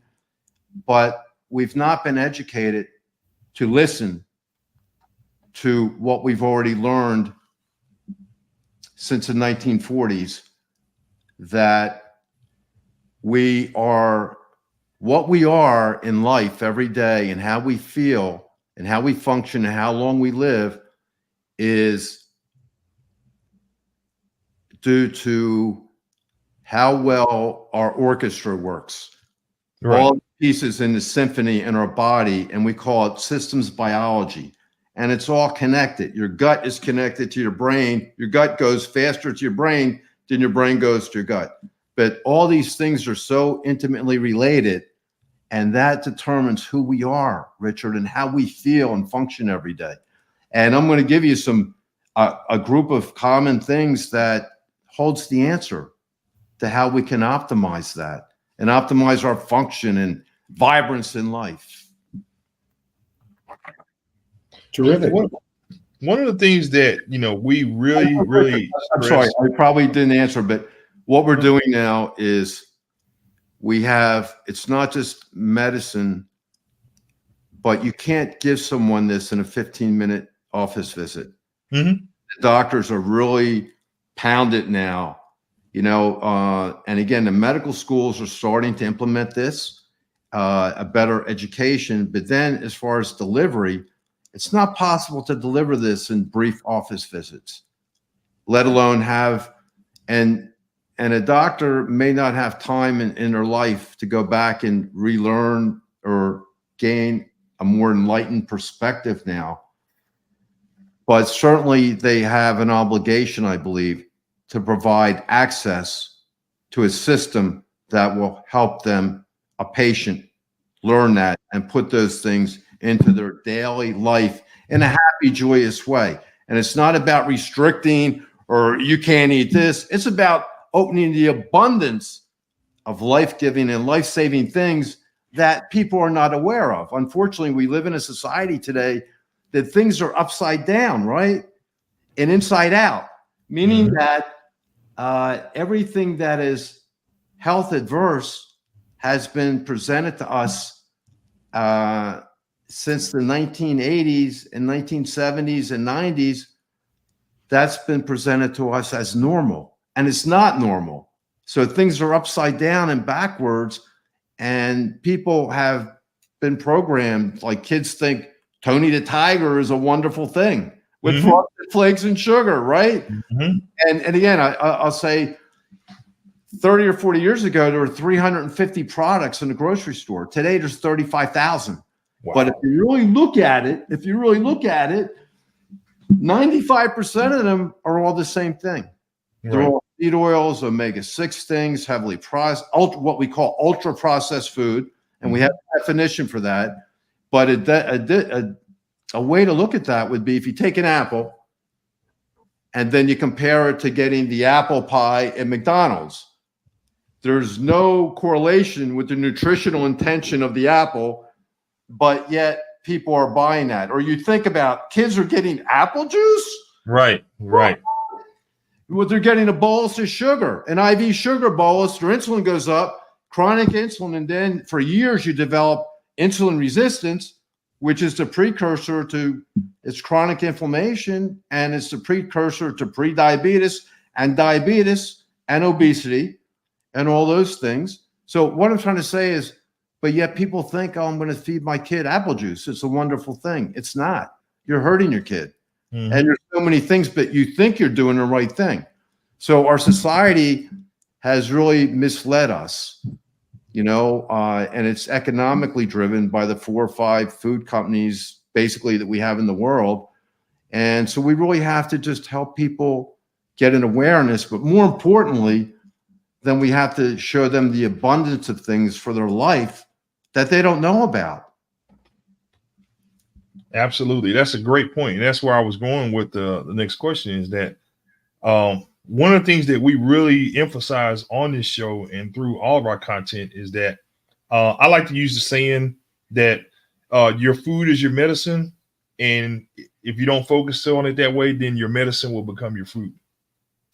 but we've not been educated to listen to what we've already learned since the 1940s, that we are what we are in life every day, and how we feel and how we function and how long we live is due to how well our orchestra works. Right. All the pieces in the symphony in our body, and we call it systems biology. And it's all connected. Your gut is connected to your brain. Your gut goes faster to your brain than your brain goes to your gut. But all these things are so intimately related, and that determines who we are, Richard, and how we feel and function every day. And I'm going to give you a group of common things that holds the answer to how we can optimize that and optimize our function and vibrance in life. Terrific. One of the things that, you know, we really I'm sorry, I probably didn't answer, but what we're doing now is it's not just medicine but you can't give someone this in a 15-minute office visit. Mm-hmm. The doctors are really pounded now, and again, the medical schools are starting to implement this, a better education. But then as far as delivery, it's not possible to deliver this in brief office visits, let alone and a doctor may not have time in their life to go back and relearn or gain a more enlightened perspective now. But certainly they have an obligation, I believe, to provide access to a system that will help them, a patient, learn that and put those things into their daily life in a happy, joyous way. And it's not about restricting or you can't eat this. It's about opening the abundance of life-giving and life-saving things that people are not aware of. Unfortunately, we live in a society today that things are upside down, right? And inside out, meaning that everything that is health adverse has been presented to us since the 1980s and 1970s and 90s. That's been presented to us as normal, and it's not normal. So things are upside down and backwards, and people have been programmed, like kids think Tony the Tiger is a wonderful thing with frosted flakes and sugar, right? And again, I'll say 30 or 40 years ago, there were 350 products in the grocery store. Today, there's 35,000. Wow. But if you really look at it, 95% of them are all the same thing. Right. They're all seed oils, omega-6 things, heavily processed, what we call ultra-processed food, and we have a definition for that. But a way to look at that would be if you take an apple and then you compare it to getting the apple pie at McDonald's. There's no correlation with the nutritional intention of the apple, but yet people are buying that. Or you think about kids are getting apple juice. Right. What they're getting a bolus of sugar, an IV sugar bolus, their insulin goes up, chronic insulin, and then for years you develop insulin resistance, which is the precursor to its chronic inflammation, and it's the precursor to prediabetes and diabetes and obesity and all those things. So what I'm trying to say is, but yet people think, oh, I'm going to feed my kid apple juice. It's a wonderful thing. It's not. You're hurting your kid. And there's so many things, but you think you're doing the right thing. So our society has really misled us, and it's economically driven by the 4 or 5 food companies basically that we have in the world. And so we really have to just help people get an awareness, but more importantly, then we have to show them the abundance of things for their life that they don't know about. Absolutely. That's a great point. And that's where I was going with the next question is that one of the things that we really emphasize on this show and through all of our content is that I like to use the saying that your food is your medicine. And if you don't focus on it that way, then your medicine will become your food.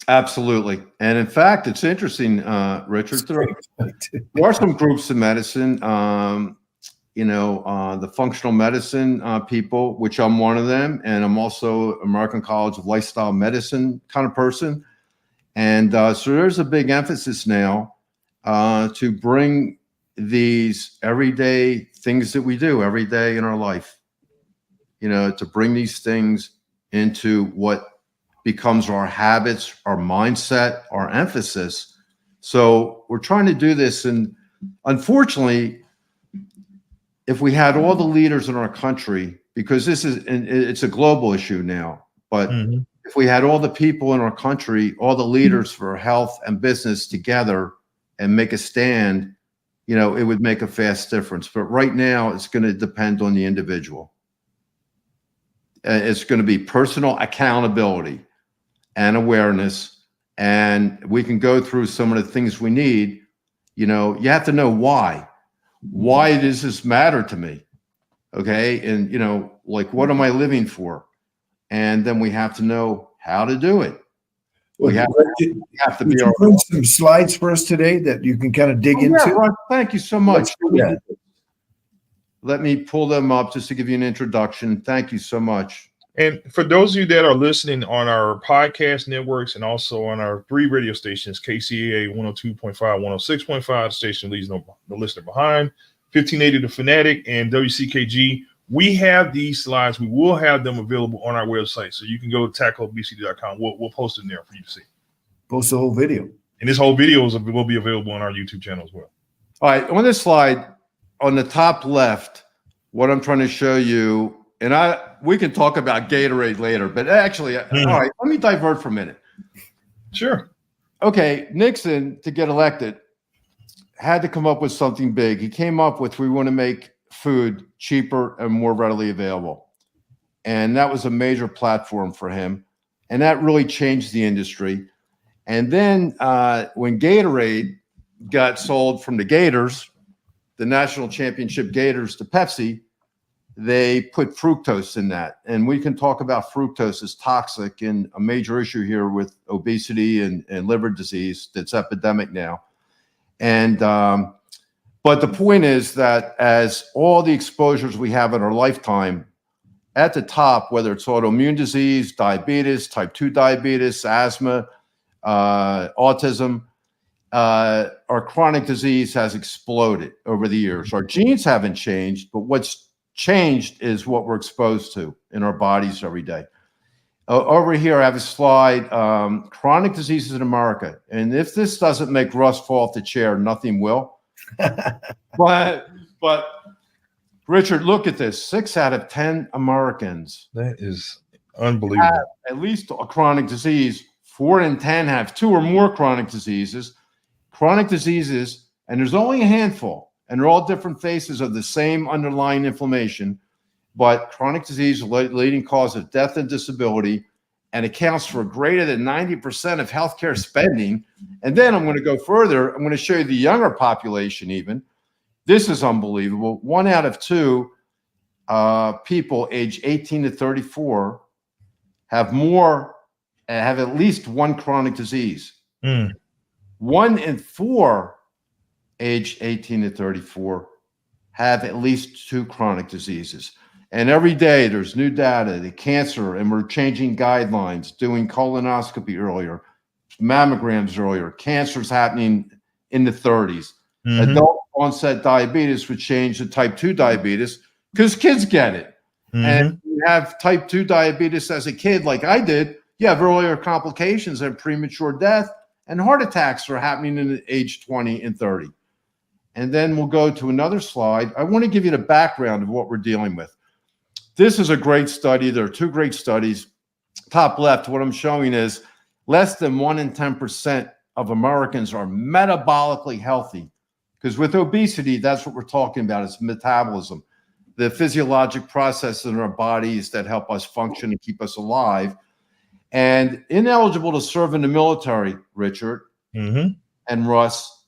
Absolutely. And in fact, it's interesting, Richard, there are some groups in medicine, the functional medicine people, which I'm one of them. And I'm also American College of Lifestyle Medicine kind of person. And so there's a big emphasis now to bring these everyday things that we do every day in our life, to bring these things into what becomes our habits, our mindset, our emphasis. So we're trying to do this. And unfortunately, if we had all the leaders in our country, because it's a global issue now, but if we had all the people in our country, all the leaders for health and business together and make a stand, it would make a fast difference. But right now, it's going to depend on the individual. It's going to be personal accountability and awareness. And we can go through some of the things we need. You have to know why. Why does this matter to me? Okay. And, what am I living for? And then we have to know how to do it. We have to be bring some slides for us today that you can kind of dig into. Yeah, Ron, thank you so much. Let me pull them up just to give you an introduction. Thank you so much. And for those of you that are listening on our podcast networks and also on our 3 radio stations, KCAA 102.5, 106.5, the station leaves no listener behind, 1580 The Fanatic, and WCKG, we have these slides. We will have them available on our website. So you can go to tackleobesity.com. We'll post it in there for you to see. Post the whole video. And this whole video will be available on our YouTube channel as well. All right, on this slide, on the top left, what I'm trying to show you, and we can talk about Gatorade later, but actually, all right, let me divert for a minute. Sure. Okay, Nixon, to get elected, had to come up with something big. He came up with, we want to make food cheaper and more readily available. And that was a major platform for him. And that really changed the industry. And then when Gatorade got sold from the Gators, the national championship Gators, to Pepsi, they put fructose in that. And we can talk about fructose as toxic and a major issue here with obesity and liver disease that's epidemic now. And but the point is that as all the exposures we have in our lifetime, at the top, whether it's autoimmune disease, diabetes, type 2 diabetes, asthma, autism, our chronic disease has exploded over the years. Our genes haven't changed, but what's changed is what we're exposed to in our bodies every day. Over here, I have a slide, chronic diseases in America. And if this doesn't make Russ fall off the chair, nothing will. but Richard, look at this. 6 out of 10 Americans. That is unbelievable. Have at least a chronic disease. 4 in 10 have 2 or more chronic diseases. Chronic diseases, and there's only a handful, and they're all different faces of the same underlying inflammation. But chronic disease is the leading cause of death and disability and accounts for greater than 90% of healthcare spending. And then I'm going to go further. I'm going to show you the younger population even. This is unbelievable. 1 out of 2 people aged 18 to 34 have at least one chronic disease. 1 in 4 aged 18 to 34 have at least 2 chronic diseases. And every day there's new data, the cancer, and we're changing guidelines, doing colonoscopy earlier, mammograms earlier, cancer's happening in the 30s. Adult onset diabetes would change to type 2 diabetes because kids get it. And you have type 2 diabetes as a kid, like I did, you have earlier complications and premature death, and heart attacks are happening in age 20 and 30. And then we'll go to another slide. I want to give you the background of what we're dealing with. This is a great study. There are 2 great studies. Top left, what I'm showing is less than 1 in 10% of Americans are metabolically healthy. Because with obesity, that's what we're talking about. It's metabolism, the physiologic processes in our bodies that help us function and keep us alive. And ineligible to serve in the military, Richard and Russ,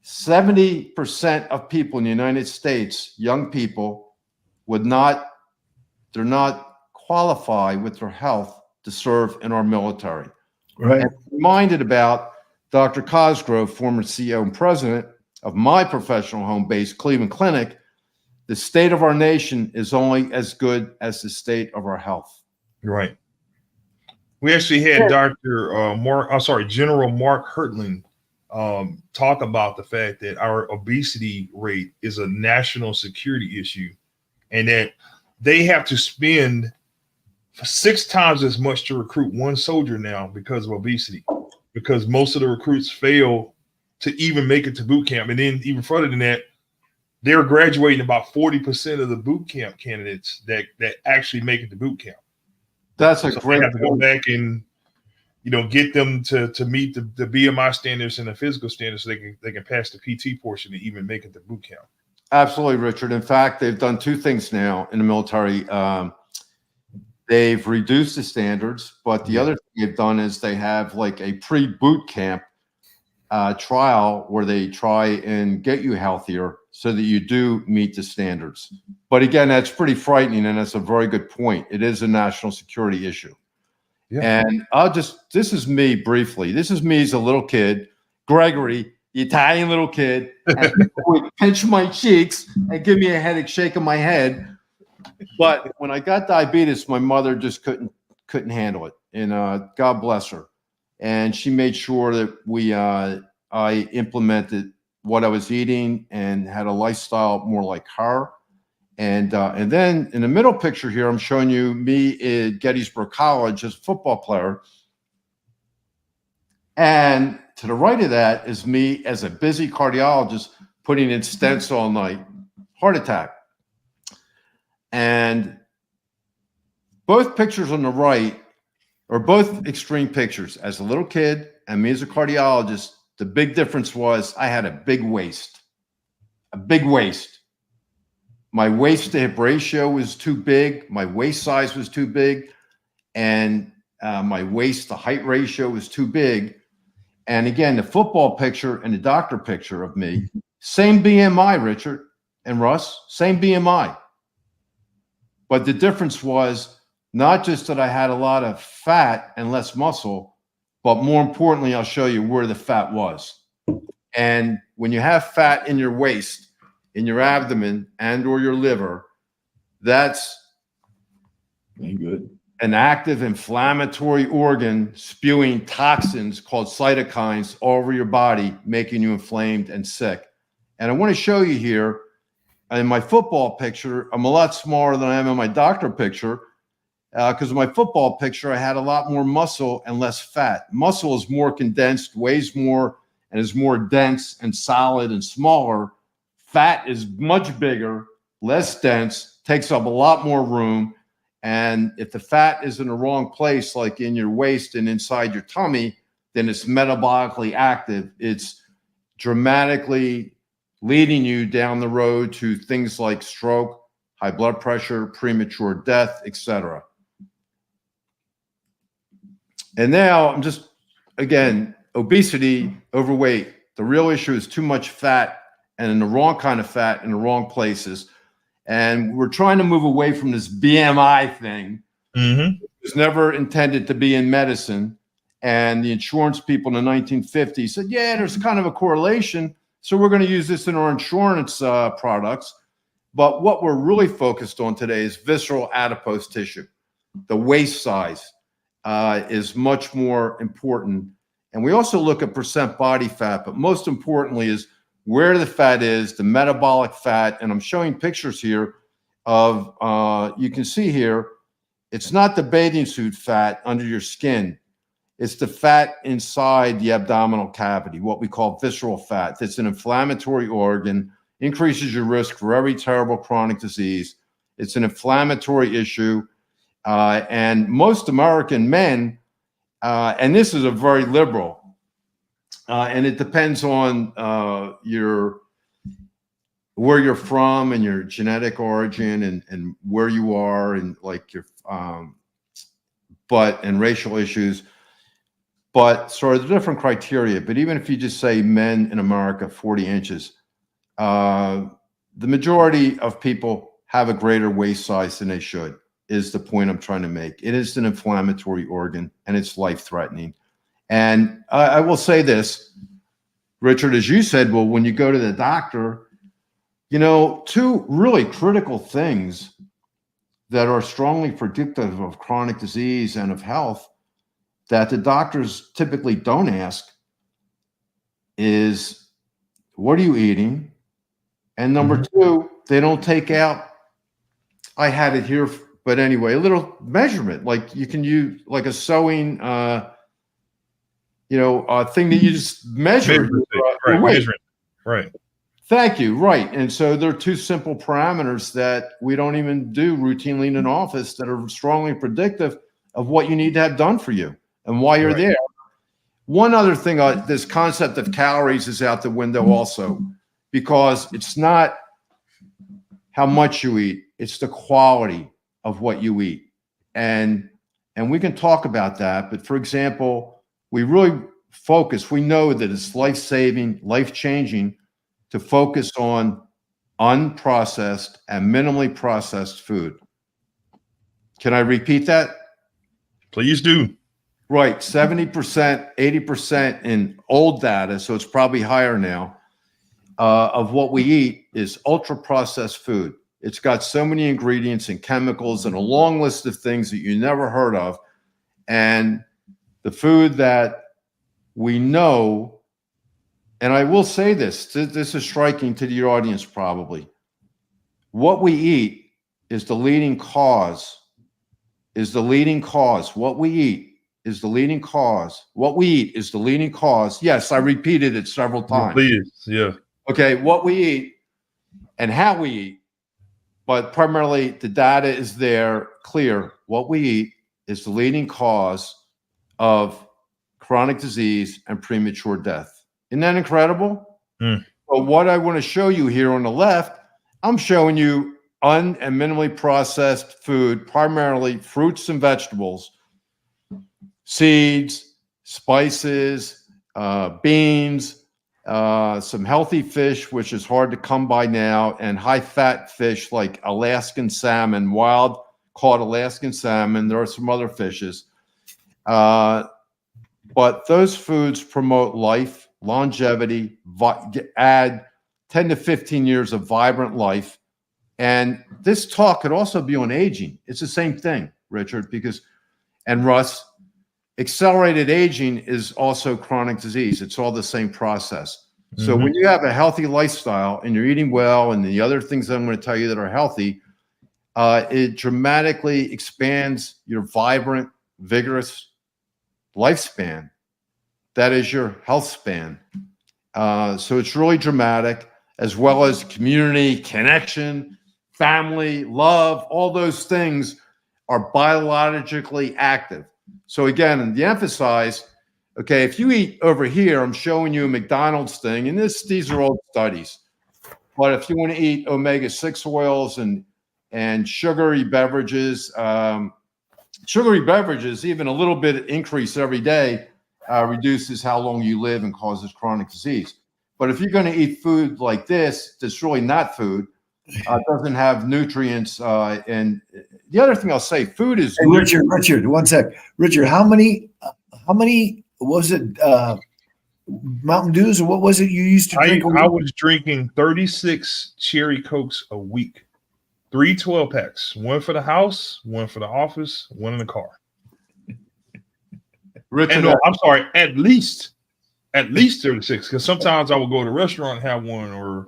70% of people in the United States, young people, they're not qualified with their health to serve in our military. Right. And I'm reminded about Dr. Cosgrove, former CEO and president of my professional home-based Cleveland Clinic. The state of our nation is only as good as the state of our health. You're right. We actually had General Mark Hertling talk about the fact that our obesity rate is a national security issue, and that they have to spend 6 times as much to recruit one soldier now because of obesity, because most of the recruits fail to even make it to boot camp. And then even further than that, they're graduating about 40% of the boot camp candidates that actually make it to boot camp. That's a great We have to go back and get them to meet the BMI standards and the physical standards so they can pass the PT portion to even make it to boot camp. Absolutely, Richard. In fact, they've done 2 things now in the military. They've reduced the standards, but the other thing they've done is they have like a pre-boot camp trial where they try and get you healthier so that you do meet the standards. But again, that's pretty frightening, and that's a very good point. It is a national security issue. Yeah. And this is me briefly. This is me as a little kid. Gregory, the Italian little kid, and people would pinch my cheeks and give me a headache, shaking my head. But when I got diabetes, my mother just couldn't handle it, and God bless her. And she made sure that I implemented what I was eating and had a lifestyle more like her. And then in the middle picture here, I'm showing you me at Gettysburg College as a football player. And to the right of that is me as a busy cardiologist putting in stents all night, heart attack. And both pictures on the right are both extreme pictures. As a little kid and me as a cardiologist, the big difference was I had a big waist. My waist to hip ratio was too big. My waist size was too big. And my waist to height ratio was too big. And again, the football picture and the doctor picture of me, same BMI, Richard and Russ, same BMI. But the difference was not just that I had a lot of fat and less muscle, but more importantly, I'll show you where the fat was. And when you have fat in your waist, in your abdomen and or your liver, that's an active inflammatory organ spewing toxins called cytokines all over your body, making you inflamed and sick. And I want to show you here, in my football picture, I'm a lot smaller than I am in my doctor picture, because in my football picture, I had a lot more muscle and less fat. Muscle is more condensed, weighs more, and is more dense and solid and smaller. Fat is much bigger, less dense, takes up a lot more room. And if the fat is in the wrong place, like in your waist and inside your tummy, then it's metabolically active. It's dramatically leading you down the road to things like stroke, high blood pressure, premature death, etc. And now I'm just, again, obesity, overweight. The real issue is too much fat and in the wrong kind of fat in the wrong places. And we're trying to move away from this BMI thing. It was never intended to be in medicine. And the insurance people in the 1950s said, yeah, there's kind of a correlation. So we're going to use this in our insurance products. But what we're really focused on today is visceral adipose tissue. The waist size is much more important. And we also look at percent body fat, but most importantly is where the fat is, the metabolic fat. And I'm showing pictures here of, you can see here, it's not the bathing suit fat under your skin. It's the fat inside the abdominal cavity, what we call visceral fat. It's an inflammatory organ, increases your risk for every terrible chronic disease. It's an inflammatory issue. And most American men, and this is a very liberal, and it depends on where you're from and your genetic origin and where you are and like your and racial issues. But sort of the different criteria. But even if you just say men in America, 40 inches, the majority of people have a greater waist size than they should, is the point I'm trying to make. It is an inflammatory organ and it's life-threatening. And I will say this, Richard, as you said, well, when you go to the doctor, you know, two really critical things that are strongly predictive of chronic disease and of health that the doctors typically don't ask is, what are you eating? And number two, they don't take out, I had it here, but anyway, a little measurement, like you can use like a sewing, thing that you just measure. Measurement. Right. Thank you. Right. And so there are two simple parameters that we don't even do routinely in an office that are strongly predictive of what you need to have done for you and why you're there. One other thing, this concept of calories is out the window also, because it's not how much you eat, it's the quality of what you eat. And we can talk about that. But for example, we really focus, we know that it's life-saving, life-changing to focus on unprocessed and minimally processed food. Can I repeat that? Please do. Right, 70%, 80% in old data, so it's probably higher now, of what we eat is ultra-processed food. It's got so many ingredients and chemicals and a long list of things that you never heard of. And the food that we know, and I will say this is striking to your audience probably. What we eat is the leading cause, What we eat is the leading cause. What we eat is the leading cause. Yes, I repeated it several times. Please, yeah. Okay, what we eat and how we eat, but primarily the data is there, clear. What we eat is the leading cause of chronic disease and premature death. Isn't that incredible? Mm. But what I want to show you here on the left, I'm showing you and minimally processed food, primarily fruits and vegetables, seeds, spices, beans, some healthy fish, which is hard to come by now, and high-fat fish like Alaskan salmon, wild caught Alaskan salmon. There are some other fishes. But those foods promote life, longevity, add 10 to 15 years of vibrant life. And this talk could also be on aging. It's the same thing, Richard, and Russ, accelerated aging is also chronic disease. It's all the same process. So when you have a healthy lifestyle and you're eating well and the other things that I'm going to tell you that are healthy, it dramatically expands your vibrant, vigorous lifespan. That is your health span. So it's really dramatic, as well as community, connection, family, love, all those things are biologically active. So again, the emphasize, okay, if you eat over here, I'm showing you a McDonald's thing, and these are old studies. But if you want to eat omega-6 oils and sugary beverages, even a little bit increase every day reduces how long you live and causes chronic disease. But if you're going to eat food like this, that's really not food, doesn't have nutrients. And the other thing I'll say, food is. Hey, Richard, one sec. Richard, how many was it? Mountain Dews, or what was it you used to drink? I was drinking 36 cherry Cokes a week, 3 12-packs, one for the house, one for the office, one in the car. Richard, no, I'm sorry, at least 36, because sometimes I would go to the restaurant and have one, or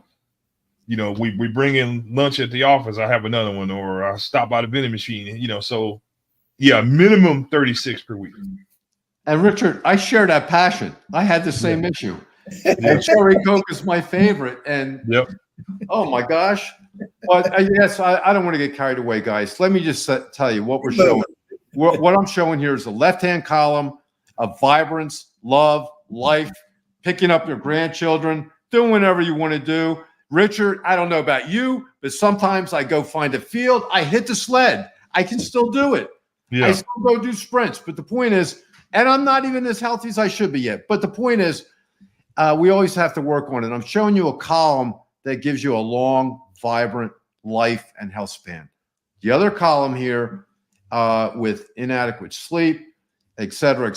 we bring in lunch at the office, I have another one, or I stop by the vending machine, so yeah, minimum 36 per week. And Richard, I share that passion. I had the same issue. And cherry Coke is my favorite. And oh my gosh. But yes, I don't want to get carried away, guys. Let me just tell you what we're showing. What I'm showing here is the left-hand column of vibrance, love, life, picking up your grandchildren, doing whatever you want to do. Richard, I don't know about you, but sometimes I go find a field, I hit the sled. I can still do it. Yeah. I still go do sprints. But the point is, and I'm not even as healthy as I should be yet. But the point is, we always have to work on it. I'm showing you a column that gives you a long, vibrant life and health span. The other column here with inadequate sleep, et cetera,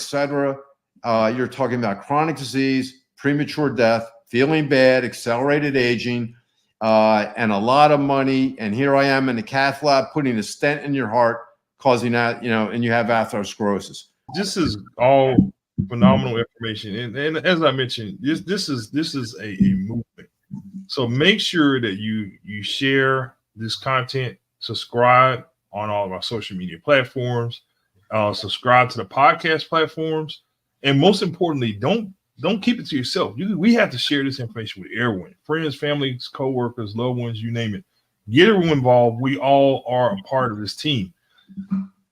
you're talking about chronic disease, premature death, feeling bad, accelerated aging, and a lot of money. And here I am in the cath lab putting a stent in your heart, causing that, and you have atherosclerosis. This is all phenomenal information, and as I mentioned, this is a movement. So make sure that you share this content, subscribe on all of our social media platforms, subscribe to the podcast platforms, and most importantly, don't keep it to yourself. We have to share this information with everyone, friends, families, coworkers, loved ones, you name it. Get everyone involved. We all are a part of this team.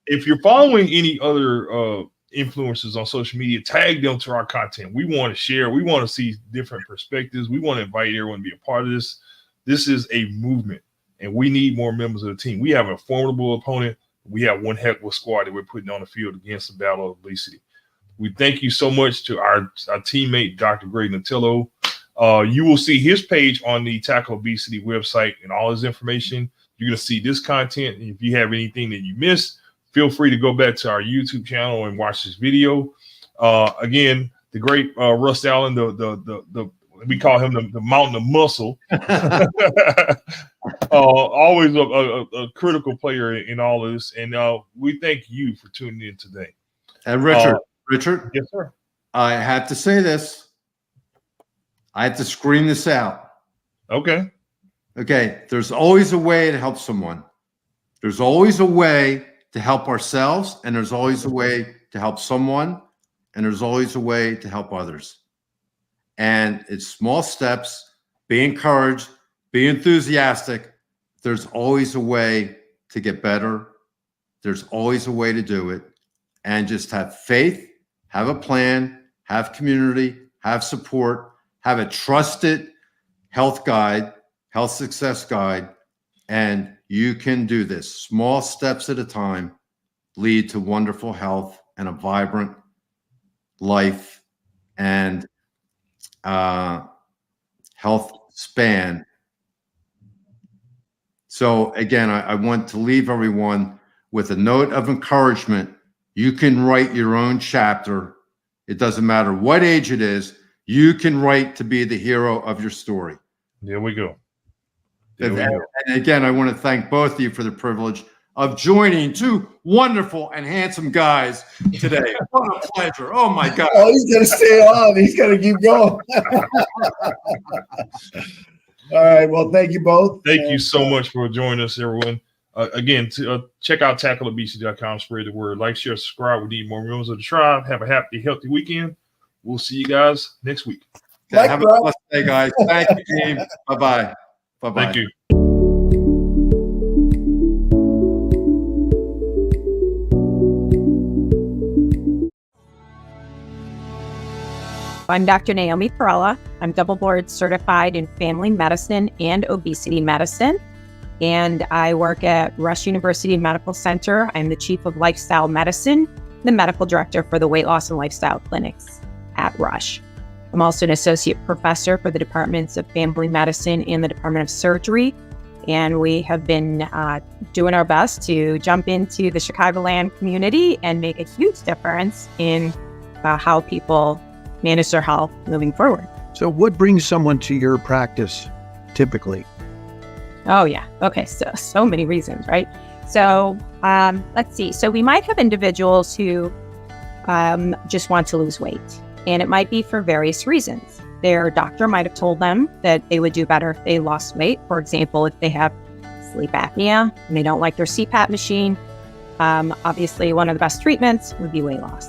If you're following any other influencers on social media, tag them to our content. We want to share. We want to see different perspectives. We want to invite everyone to be a part of this. This is a movement, and we need more members of the team. We have a formidable opponent. We have one heck of a squad that we're putting on the field against the battle of obesity. We thank you so much to our teammate, Dr. Greg Natello. You will see his page on the Tackle Obesity website and all his information. You're going to see this content. If you have anything that you missed, feel free to go back to our YouTube channel and watch this video. Again, the great Russ Allen, the we call him the mountain of muscle. Always a critical player in all of this. And we thank you for tuning in today. And Richard, yes, sir. I have to say this. I have to scream this out. Okay. There's always a way to help someone. There's always a way to help ourselves, and there's always a way to help someone, and there's always a way to help others. And it's small steps. Be encouraged. Be enthusiastic. There's always a way to get better. There's always a way to do it. And just have faith, have a plan, have community, have support, have a trusted health guide, health success guide, and you can do this. Small steps at a time lead to wonderful health and a vibrant life and health span. So again, I want to leave everyone with a note of encouragement. You can write your own chapter. It doesn't matter what age it is. You can write to be the hero of your story. There we go. And again, I want to thank both of you for the privilege of joining two wonderful and handsome guys today. What a pleasure. Oh, my God. Oh, he's going to stay on. He's going to keep going. All right. Well, thank you both. Thank you so much for joining us, everyone. Again, check out tackleobesity.com. Spread the word. Like, share, subscribe. We need more members of the tribe. Have a happy, healthy weekend. We'll see you guys next week. Have a blessed day, guys. Thank you, team. Bye-bye. Bye-bye. Thank you. I'm Dr. Naomi Parrella. I'm double board certified in family medicine and obesity medicine. And I work at Rush University Medical Center. I'm the chief of lifestyle medicine, the medical director for the weight loss and lifestyle clinics at Rush. I'm also an associate professor for the departments of family medicine and the Department of Surgery. And we have been doing our best to jump into the Chicagoland community and make a huge difference in how people manage their health moving forward. So what brings someone to your practice typically? Oh, yeah. Okay. So many reasons, right? So let's see. So we might have individuals who just want to lose weight, and it might be for various reasons. Their doctor might have told them that they would do better if they lost weight. For example, if they have sleep apnea and they don't like their CPAP machine, obviously one of the best treatments would be weight loss.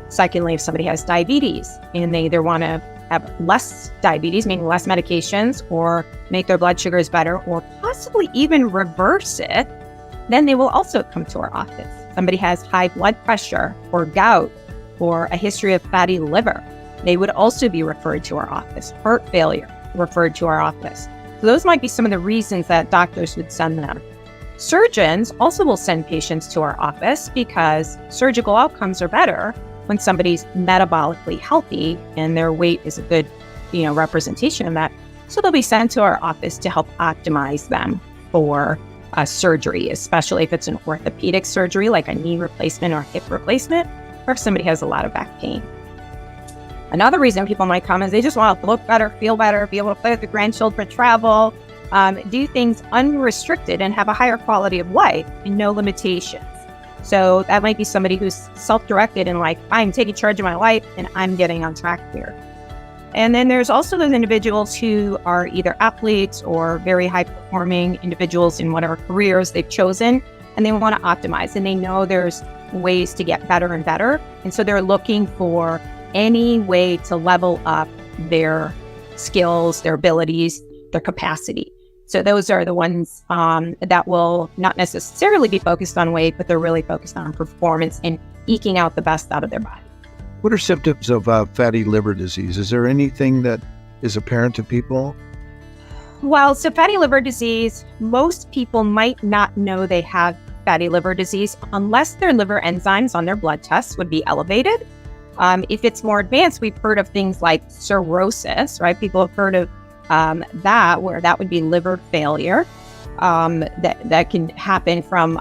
Secondly, if somebody has diabetes and they either want to have less diabetes, meaning less medications, or make their blood sugars better, or possibly even reverse it, then they will also come to our office. Somebody has high blood pressure or gout or a history of fatty liver, they would also be referred to our office. Heart failure, referred to our office. So those might be some of the reasons that doctors would send them. Surgeons also will send patients to our office because surgical outcomes are better when somebody's metabolically healthy and their weight is a good, representation of that. So they'll be sent to our office to help optimize them for surgery, especially if it's an orthopedic surgery like a knee replacement or hip replacement, or if somebody has a lot of back pain. Another reason people might come is they just want to look better, feel better, be able to play with their grandchildren, travel, do things unrestricted and have a higher quality of life and no limitations. So that might be somebody who's self-directed and like, I'm taking charge of my life and I'm getting on track here. And then there's also those individuals who are either athletes or very high-performing individuals in whatever careers they've chosen, and they want to optimize, and they know there's ways to get better and better. And so they're looking for any way to level up their skills, their abilities, their capacity. So those are the ones that will not necessarily be focused on weight, but they're really focused on performance and eking out the best out of their body. What are symptoms of fatty liver disease? Is there anything that is apparent to people? Well, so fatty liver disease, most people might not know they have fatty liver disease unless their liver enzymes on their blood tests would be elevated. If it's more advanced, we've heard of things like cirrhosis, right? People have heard of that, where that would be liver failure that can happen from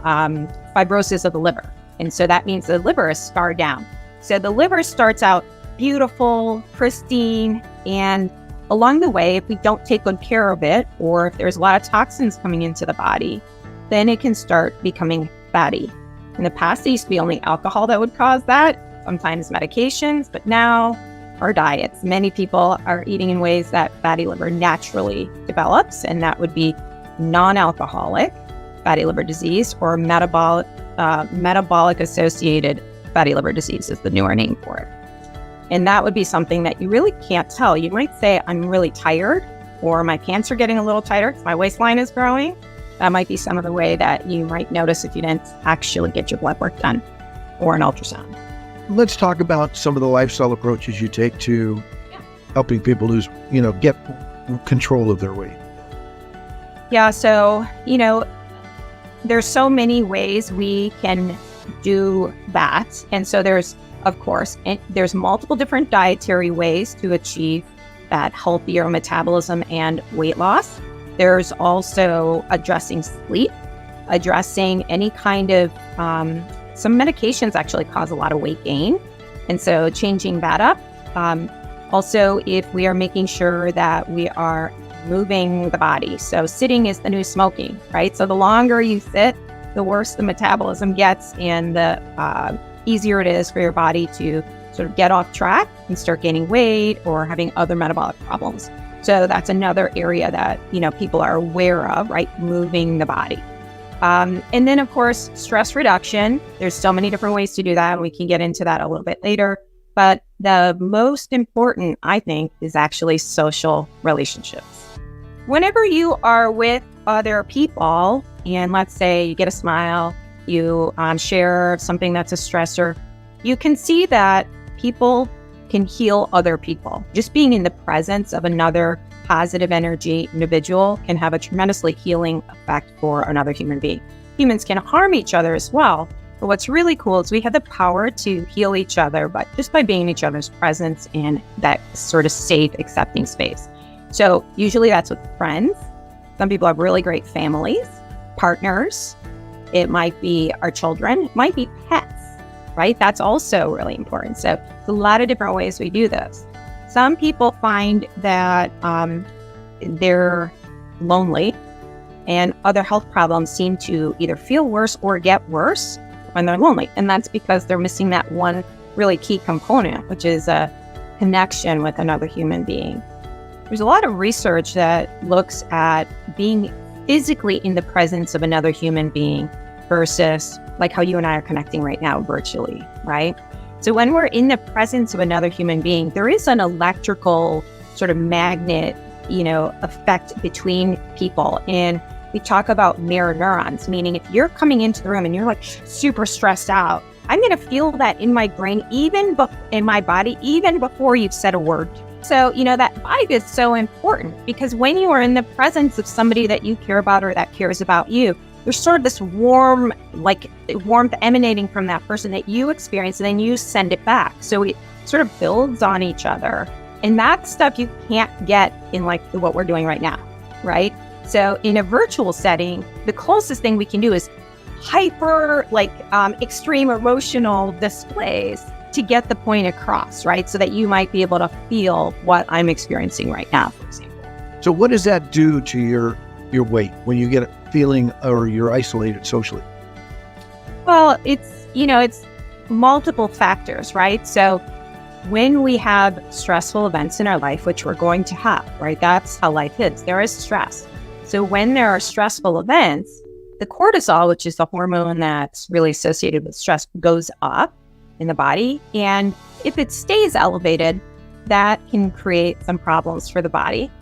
fibrosis of the liver. And so that means the liver is scarred down. So the liver starts out beautiful, pristine, and along the way, if we don't take good care of it, or if there's a lot of toxins coming into the body, then it can start becoming fatty. In the past, it used to be only alcohol that would cause that, sometimes medications, but now our diets. Many people are eating in ways that fatty liver naturally develops, and that would be non-alcoholic fatty liver disease or metabolic associated fatty liver disease is the newer name for it. And that would be something that you really can't tell. You might say, I'm really tired, or my pants are getting a little tighter because my waistline is growing. That might be some of the way that you might notice if you didn't actually get your blood work done or an ultrasound. Let's talk about some of the lifestyle approaches you take to helping people lose, get control of their weight. Yeah, so, there's so many ways we can do that. And so there's multiple different dietary ways to achieve that healthier metabolism and weight loss. There's also addressing sleep, addressing any kind of, some medications actually cause a lot of weight gain. And so changing that up. Also, if we are making sure that we are moving the body. So sitting is the new smoking, right? So the longer you sit, the worse the metabolism gets and the easier it is for your body to sort of get off track and start gaining weight or having other metabolic problems. So that's another area that, people are aware of, right? Moving the body. And then, of course, stress reduction. There's so many different ways to do that, and we can get into that a little bit later. But the most important, I think, is actually social relationships. Whenever you are with other people, and let's say you get a smile, you share something that's a stressor, you can see that people can heal other people. Just being in the presence of another positive energy individual can have a tremendously healing effect for another human being. Humans can harm each other as well, but what's really cool is we have the power to heal each other, but just by being in each other's presence in that sort of safe, accepting space. So usually that's with friends. Some people have really great families, partners. It might be our children, it might be pets, right? That's also really important. So there's a lot of different ways we do this. Some people find that they're lonely and other health problems seem to either feel worse or get worse when they're lonely. And that's because they're missing that one really key component, which is a connection with another human being. There's a lot of research that looks at being physically in the presence of another human being versus like how you and I are connecting right now virtually, right? So when we're in the presence of another human being, there is an electrical sort of magnet, effect between people. And we talk about mirror neurons, meaning if you're coming into the room and you're like super stressed out, I'm going to feel that in my brain, in my body, even before you've said a word. So, that vibe is so important because when you are in the presence of somebody that you care about or that cares about you, there's sort of this warmth emanating from that person that you experience, and then you send it back. So it sort of builds on each other. And that stuff you can't get in like what we're doing right now, right? So in a virtual setting, the closest thing we can do is hyper, extreme emotional displays to get the point across, right? So that you might be able to feel what I'm experiencing right now, for example. So what does that do to your weight when you get a feeling or you're isolated socially? Well, it's multiple factors, right? So when we have stressful events in our life, which we're going to have, right? That's how life is. There is stress. So when there are stressful events, the cortisol, which is the hormone that's really associated with stress, goes up in the body. And if it stays elevated, that can create some problems for the body.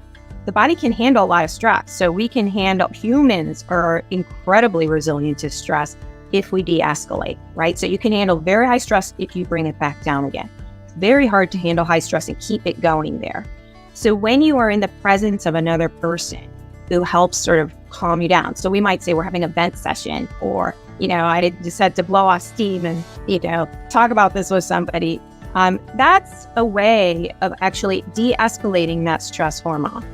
The body can handle a lot of stress. So humans are incredibly resilient to stress if we de-escalate, right? So you can handle very high stress if you bring it back down again. It's very hard to handle high stress and keep it going there. So when you are in the presence of another person who helps sort of calm you down. So we might say we're having a vent session, or, I just had to blow off steam and, talk about this with somebody. That's a way of actually de-escalating that stress hormone.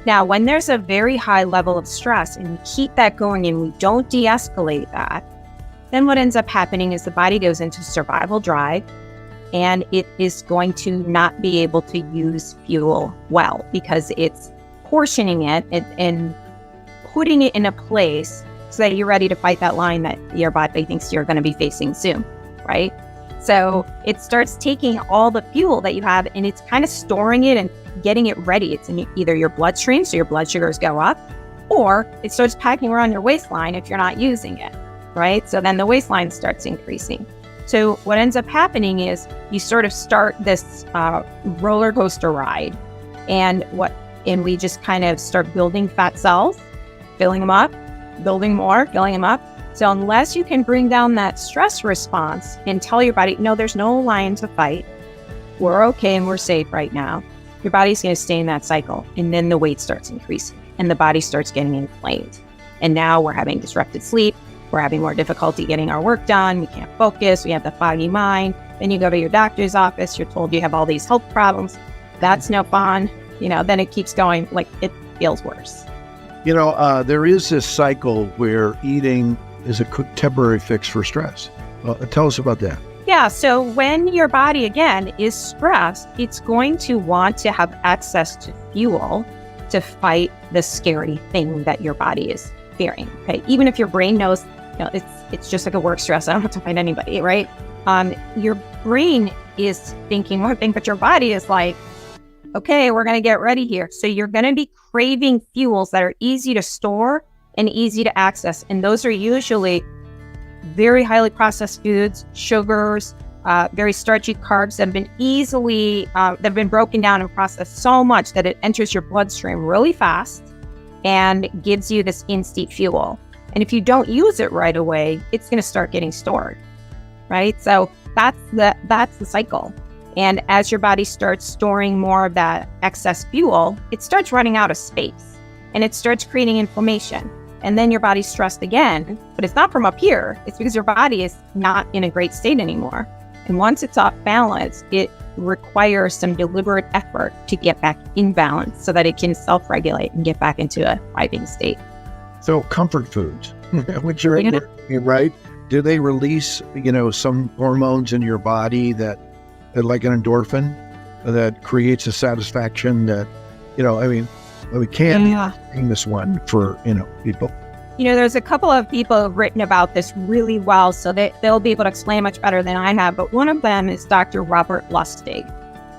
Now, when there's a very high level of stress and we keep that going and we don't de-escalate that, then what ends up happening is the body goes into survival drive, and it is going to not be able to use fuel well because it's portioning it and putting it in a place so that you're ready to fight that line that your body thinks you're going to be facing soon, right? So it starts taking all the fuel that you have and it's kind of storing it and getting it ready. It's in either your bloodstream, so your blood sugars go up, or it starts packing around your waistline if you're not using it, right? So then the waistline starts increasing. So what ends up happening is you sort of start this roller coaster ride, and we just kind of start building fat cells, filling them up, building more, filling them up. So unless you can bring down that stress response and tell your body, no, there's no lion to fight, we're okay and we're safe right now, your body's going to stay in that cycle. And then the weight starts increasing and the body starts getting inflamed. And now we're having disrupted sleep. We're having more difficulty getting our work done. We can't focus. We have the foggy mind. Then you go to your doctor's office. You're told you have all these health problems. That's no fun. Then it keeps going, like it feels worse. There is this cycle where eating is a temporary fix for stress. Tell us about that. Yeah, so when your body, again, is stressed, it's going to want to have access to fuel to fight the scary thing that your body is fearing, okay? Even if your brain knows, it's just like a work stress, I don't have to fight anybody, right? Your brain is thinking one thing, but your body is like, okay, we're going to get ready here. So you're going to be craving fuels that are easy to store and easy to access. And those are usually very highly processed foods, sugars, very starchy carbs that have been that have been broken down and processed so much that it enters your bloodstream really fast and gives you this instant fuel. And if you don't use it right away, it's going to start getting stored, right? So that's the cycle. And as your body starts storing more of that excess fuel, it starts running out of space and it starts creating inflammation. And then your body's stressed again, but it's not from up here. It's because your body is not in a great state anymore. And once it's off balance, it requires some deliberate effort to get back in balance so that it can self-regulate and get back into a thriving state. So comfort foods, which are right? Do they release, some hormones in your body that like an endorphin that creates a satisfaction that, we can't bring this one for, people. There's a couple of people who've written about this really well, so they'll be able to explain much better than I have. But one of them is Dr. Robert Lustig.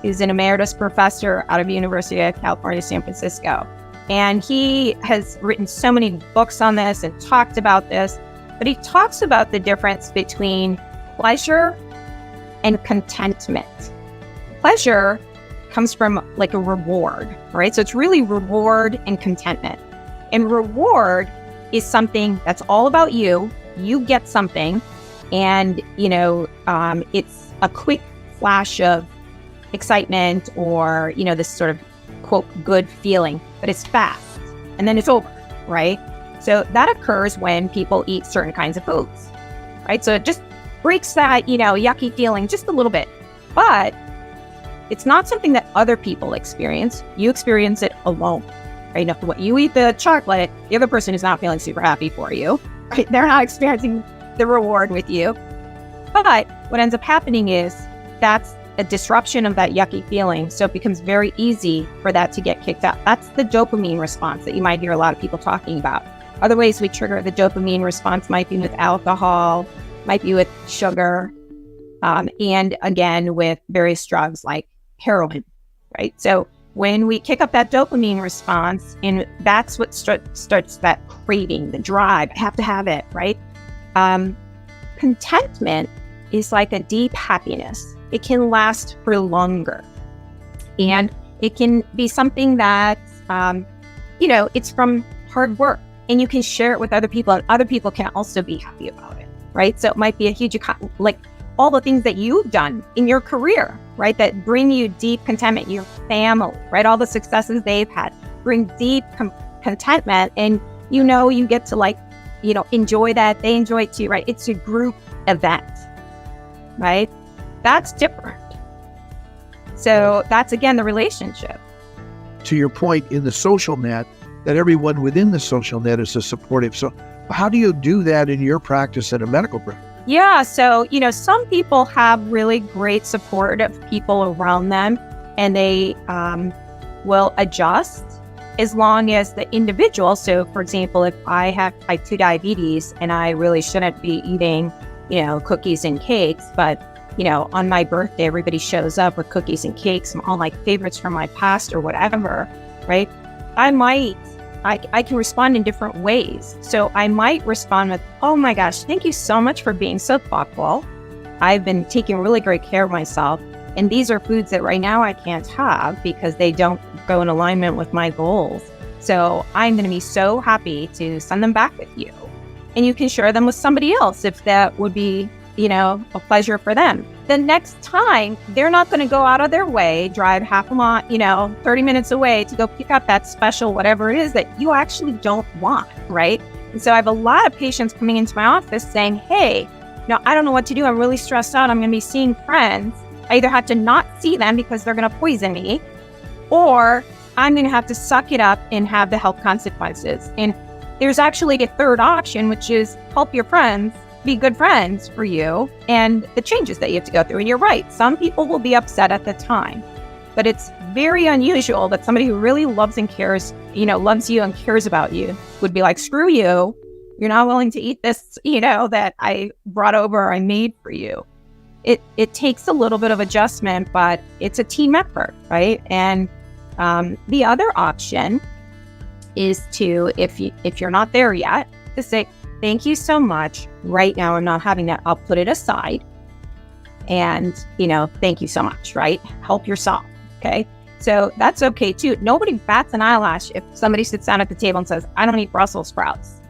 He's an emeritus professor out of University of California, San Francisco. And he has written so many books on this and talked about this, but he talks about the difference between pleasure and contentment. Pleasure comes from like a reward, right? So it's really reward and contentment. And reward is something that's all about you. You get something and, it's a quick flash of excitement or, this sort of quote, good feeling, but it's fast and then it's over, right? So that occurs when people eat certain kinds of foods, right? So it just breaks that, yucky feeling just a little bit, but it's not something that other people experience. You experience it alone, right? Now, when you eat the chocolate, the other person is not feeling super happy for you, right? They're not experiencing the reward with you. But what ends up happening is that's a disruption of that yucky feeling. So it becomes very easy for that to get kicked out. That's the dopamine response that you might hear a lot of people talking about. Other ways we trigger the dopamine response might be with alcohol, might be with sugar, and again, with various drugs like heroin, right? So when we kick up that dopamine response, and that's what starts that craving, the drive, I have to have it, right? Contentment is like a deep happiness. It can last for longer. And it can be something that, it's from hard work, and you can share it with other people, and other people can also be happy about it, right? So it might be a huge, all the things that you've done in your career, right, that bring you deep contentment, your family, right, all the successes they've had bring deep contentment, and you get to enjoy that, they enjoy it too, right? It's a group event, right? That's different. So that's, again, the relationship. To your point, in the social net, that everyone within the social net is a supportive. So How do you do that in your practice at a medical practice? Yeah. So, some people have really great supportive people around them, and they will adjust as long as the individual. So, for example, if I have type 2 diabetes and I really shouldn't be eating, cookies and cakes, but, on my birthday, everybody shows up with cookies and cakes and all my favorites from my past or whatever, right? I can respond in different ways. So I might respond with, oh my gosh, thank you so much for being so thoughtful. I've been taking really great care of myself. And these are foods that right now I can't have because they don't go in alignment with my goals. So I'm going to be so happy to send them back with you. And you can share them with somebody else if that would be, a pleasure for them. The next time, they're not going to go out of their way, drive half a mile, 30 minutes away to go pick up that special whatever it is that you actually don't want, right? And so I have a lot of patients coming into my office saying, hey, I don't know what to do. I'm really stressed out. I'm going to be seeing friends. I either have to not see them because they're going to poison me, or I'm going to have to suck it up and have the health consequences. And there's actually a third option, which is help your friends be good friends for you and the changes that you have to go through. And you're right. Some people will be upset at the time, but it's very unusual that somebody who really loves and cares, loves you and cares about you would be like, screw you. You're not willing to eat this, that I brought over or I made for you. It takes a little bit of adjustment, but it's a team effort, right? And the other option is to, if you're not there yet, to say, thank you so much. Right now, I'm not having that. I'll put it aside. And, thank you so much, right? Help yourself. Okay. So that's okay too. Nobody bats an eyelash if somebody sits down at the table and says, I don't eat Brussels sprouts.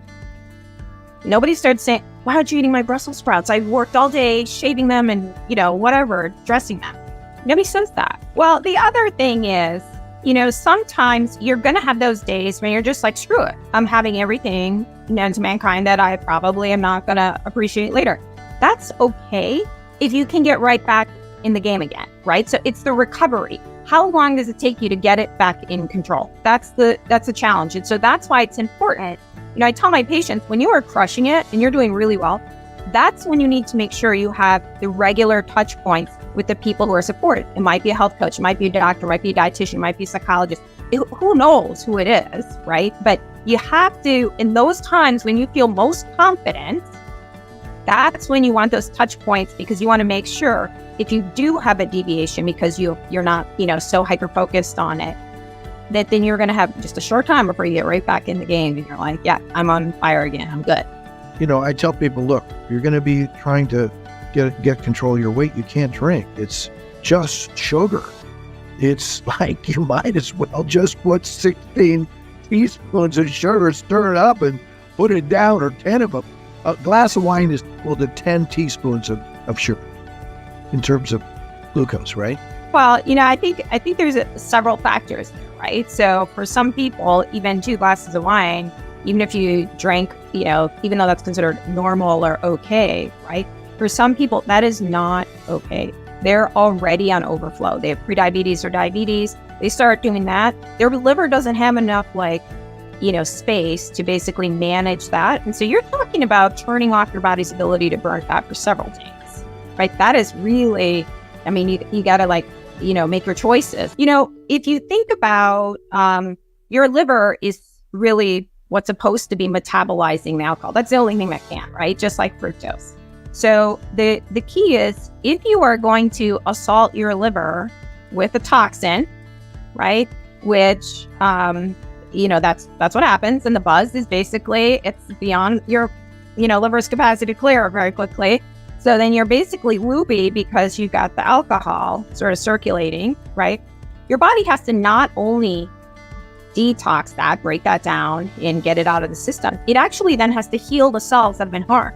Nobody starts saying, why aren't you eating my Brussels sprouts? I've worked all day shaving them and, whatever, dressing them. Nobody says that. Well, the other thing is, sometimes you're going to have those days when you're just like, screw it. I'm having everything known to mankind that I probably am not going to appreciate later. That's okay if you can get right back in the game again, right? So it's the recovery. How long does it take you to get it back in control? That's the challenge. And so that's why it's important. I tell my patients, when you are crushing it and you're doing really well, that's when you need to make sure you have the regular touch points with the people who are supported. It might be a health coach, it might be a doctor, it might be a dietitian, it might be a psychologist. Who knows who it is, right? But you have to, in those times when you feel most confident, that's when you want those touch points, because you want to make sure if you do have a deviation because you're not, so hyper-focused on it, that then you're going to have just a short time before you get right back in the game and you're like, yeah, I'm on fire again. I'm good. I tell people, look, you're going to be trying to get control of your weight. You can't drink. It's just sugar. It's like you might as well just put 16 teaspoons of sugar, stir it up and put it down, or 10 of them. A glass of wine is equal to 10 teaspoons of sugar in terms of glucose, right? Well, I think there's several factors there, right? So for some people, even 2 glasses of wine, even if you drank, even though that's considered normal or okay, right? For some people, that is not okay. They're already on overflow. They have prediabetes or diabetes. They start doing that. Their liver doesn't have enough space to basically manage that. And so you're talking about turning off your body's ability to burn fat for several days, right? That is really, you got to make your choices. If you think about your liver is really what's supposed to be metabolizing the alcohol. That's the only thing that can, right? Just like fructose. So the key is, if you are going to assault your liver with a toxin, right? Which, that's what happens. And the buzz is basically, it's beyond your, liver's capacity to clear very quickly. So then you're basically loopy because you've got the alcohol sort of circulating, right? Your body has to not only detox that, break that down and get it out of the system. It actually then has to heal the cells that have been harmed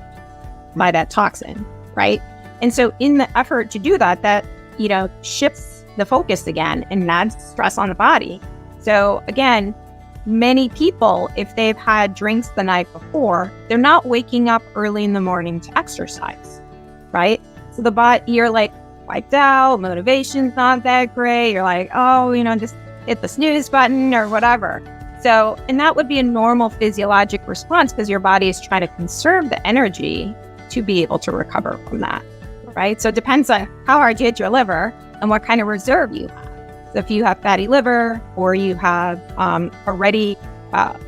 by that toxin, right? And so in the effort to do that, shifts the focus again and adds stress on the body. So again, many people, if they've had drinks the night before, they're not waking up early in the morning to exercise, right? So you're like wiped out, motivation's not that great. You're like, just hit the snooze button or whatever. So, and that would be a normal physiologic response because your body is trying to conserve the energy to be able to recover from that, right? So it depends on how hard you hit your liver and what kind of reserve you have. So if you have fatty liver or you have already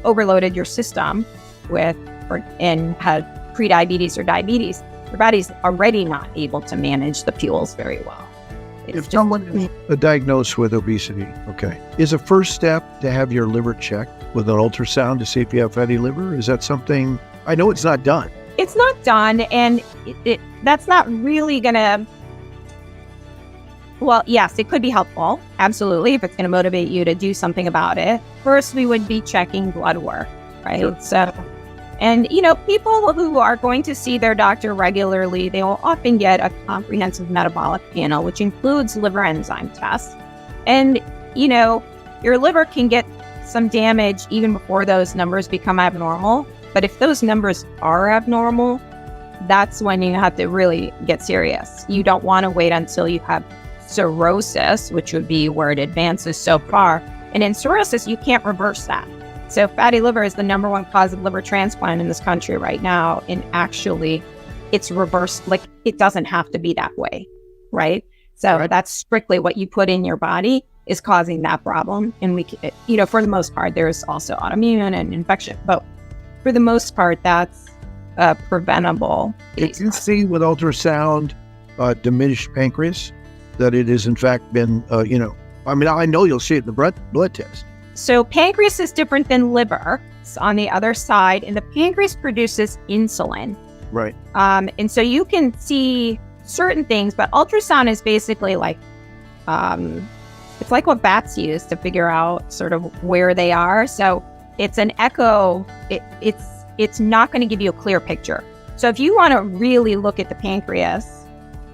overloaded your system and had prediabetes or diabetes, your body's already not able to manage the fuels very well. If someone is diagnosed with obesity, okay, is a first step to have your liver checked with an ultrasound to see if you have fatty liver? Is that something, I know it's not done. It's not done, and that's not really gonna, well, yes, it could be helpful, absolutely, if it's gonna motivate you to do something about it. First, we would be checking blood work, right? Sure. So, and, people who are going to see their doctor regularly, they will often get a comprehensive metabolic panel, which includes liver enzyme tests. And, your liver can get some damage even before those numbers become abnormal. But if those numbers are abnormal, that's when you have to really get serious. You don't want to wait until you have cirrhosis, which would be where it advances so far. And in cirrhosis, you can't reverse that. So fatty liver is the number one cause of liver transplant in this country right now. And actually, it's reversed. Like, it doesn't have to be that way, right? So that's strictly what you put in your body is causing that problem. And we, for the most part, there's also autoimmune and infection. But for the most part, that's preventable. If you see with ultrasound diminished pancreas, that it has in fact been, I know you'll see it in the blood test. So pancreas is different than liver. It's on the other side, and the pancreas produces insulin. Right. And so you can see certain things, but ultrasound is basically like, it's like what bats use to figure out sort of where they are. So it's an echo. It's not going to give you a clear picture. So if you want to really look at the pancreas,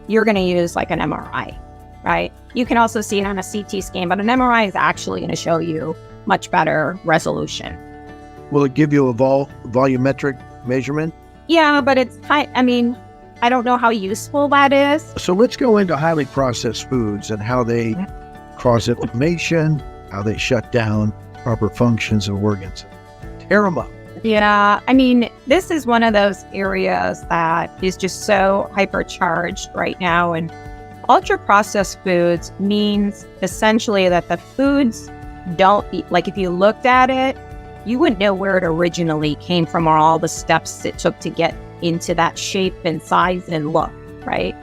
you're going to use like an MRI, right? You can also see it on a CT scan, but an MRI is actually going to show you much better resolution. Will it give you a volumetric measurement? Yeah, but I don't know how useful that is. So let's go into highly processed foods and how they cause inflammation, how they shut down proper functions of organs. Tear them up. Yeah, this is one of those areas that is just so hypercharged right now. And ultra-processed foods means essentially that the foods like if you looked at it, you wouldn't know where it originally came from or all the steps it took to get into that shape and size and look, right?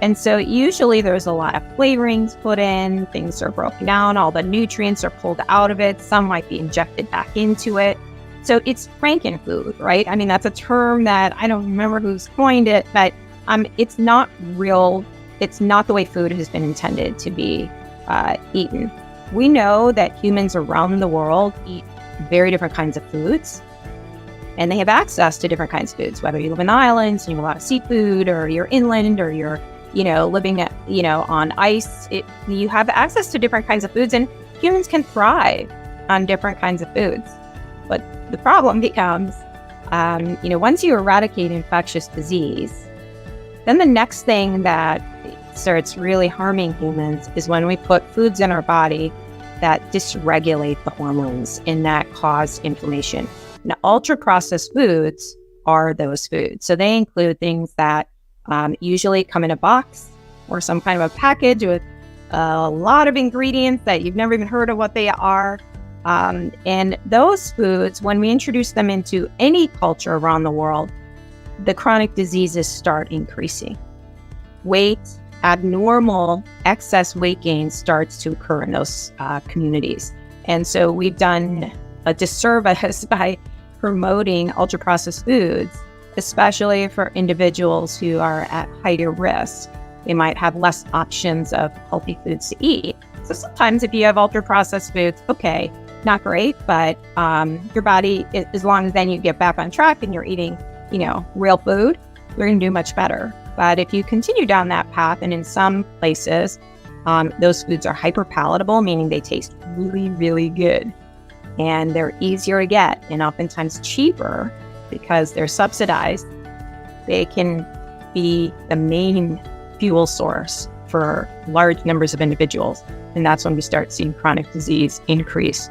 And so usually there's a lot of flavorings put in, things are broken down, all the nutrients are pulled out of it, some might be injected back into it. So it's frankenfood, right? That's a term that I don't remember who's coined it, but it's not real. It's not the way food has been intended to be eaten. We know that humans around the world eat very different kinds of foods, and they have access to different kinds of foods, whether you live in the islands, you have a lot of seafood, or you're inland, or you're, living at, on ice. You have access to different kinds of foods, and humans can thrive on different kinds of foods. But the problem becomes, once you eradicate infectious disease, then the next thing that starts really harming humans is when we put foods in our body that dysregulate the hormones and that cause inflammation. Now, ultra-processed foods are those foods. So they include things that usually come in a box or some kind of a package with a lot of ingredients that you've never even heard of what they are. And those foods, when we introduce them into any culture around the world, the chronic diseases start increasing. Weight, abnormal excess weight gain starts to occur in those communities. And so we've done a disservice by promoting ultra-processed foods, especially for individuals who are at higher risk. They might have less options of healthy foods to eat. So sometimes if you have ultra-processed foods, okay, not great, but your body, as long as then you get back on track and you're eating, real food, you're going to do much better. But if you continue down that path, and in some places, those foods are hyper palatable, meaning they taste really, really good. And they're easier to get and oftentimes cheaper because they're subsidized. They can be the main fuel source for large numbers of individuals. And that's when we start seeing chronic disease increase.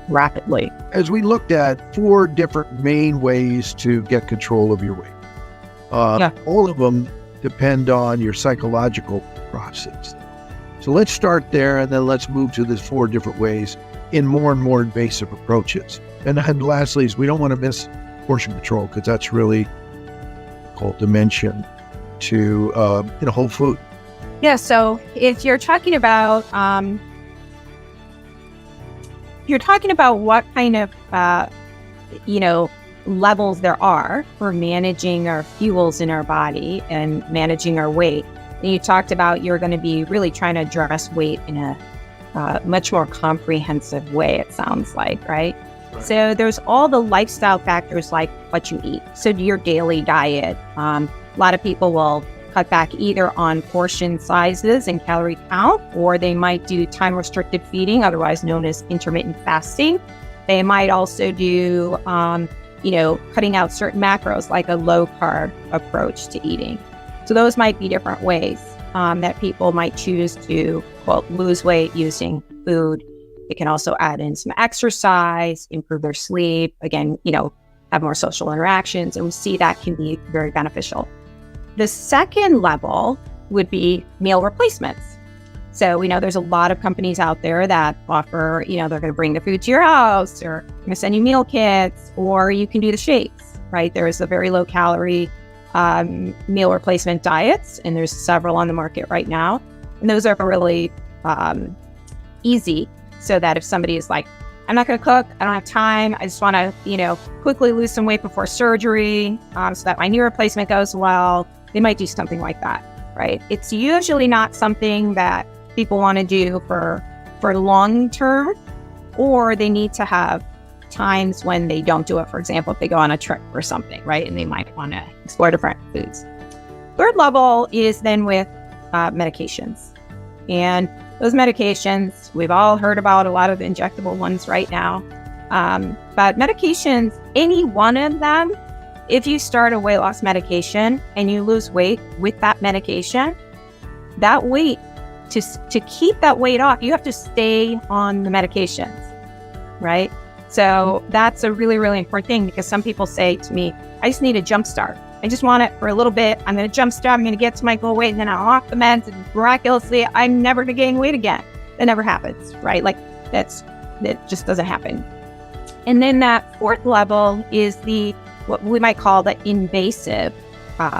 rapidly. As we looked at 4 different main ways to get control of your weight, all of them depend on your psychological process. So let's start there, and then let's move to the 4 different ways in more and more invasive approaches. And lastly, is we don't want to miss portion control, because that's really called dimension to whole food. Yeah, so if you're talking about what kind of levels there are for managing our fuels in our body and managing our weight, and you talked about you're going to be really trying to address weight in a much more comprehensive way, it sounds like, right? So there's all the lifestyle factors like what you eat. So your daily diet. A lot of people will cut back either on portion sizes and calorie count, or they might do time-restricted feeding, otherwise known as intermittent fasting. They might also do, cutting out certain macros, like a low-carb approach to eating. So those might be different ways that people might choose to, quote, lose weight using food. They can also add in some exercise, improve their sleep, again, have more social interactions, and we see that can be very beneficial. The second level would be meal replacements. So we know there's a lot of companies out there that offer, they're going to bring the food to your house, or going to send you meal kits, or you can do the shakes, right? There's a very low calorie meal replacement diets, and there's several on the market right now. And those are really easy, so that if somebody is like, I'm not going to cook, I don't have time, I just want to, quickly lose some weight before surgery, so that my knee replacement goes well, they might do something like that, right? It's usually not something that people want to do for long term, or they need to have times when they don't do it. For example, if they go on a trip or something, right? And they might want to explore different foods. Third level is then with medications. And those medications, we've all heard about a lot of the injectable ones right now. But medications, any one of them, if you start a weight loss medication and you lose weight with that medication, that weight, to keep that weight off, you have to stay on the medications, right? So that's a really, really important thing, because some people say to me, I just need a jump start. I just want it for a little bit. I'm going to jump start. I'm going to get to my goal weight, and then I'm off the meds, and miraculously, I'm never going to gain weight again. That never happens, right? Like that just doesn't happen. And then that 4th level is what we might call the invasive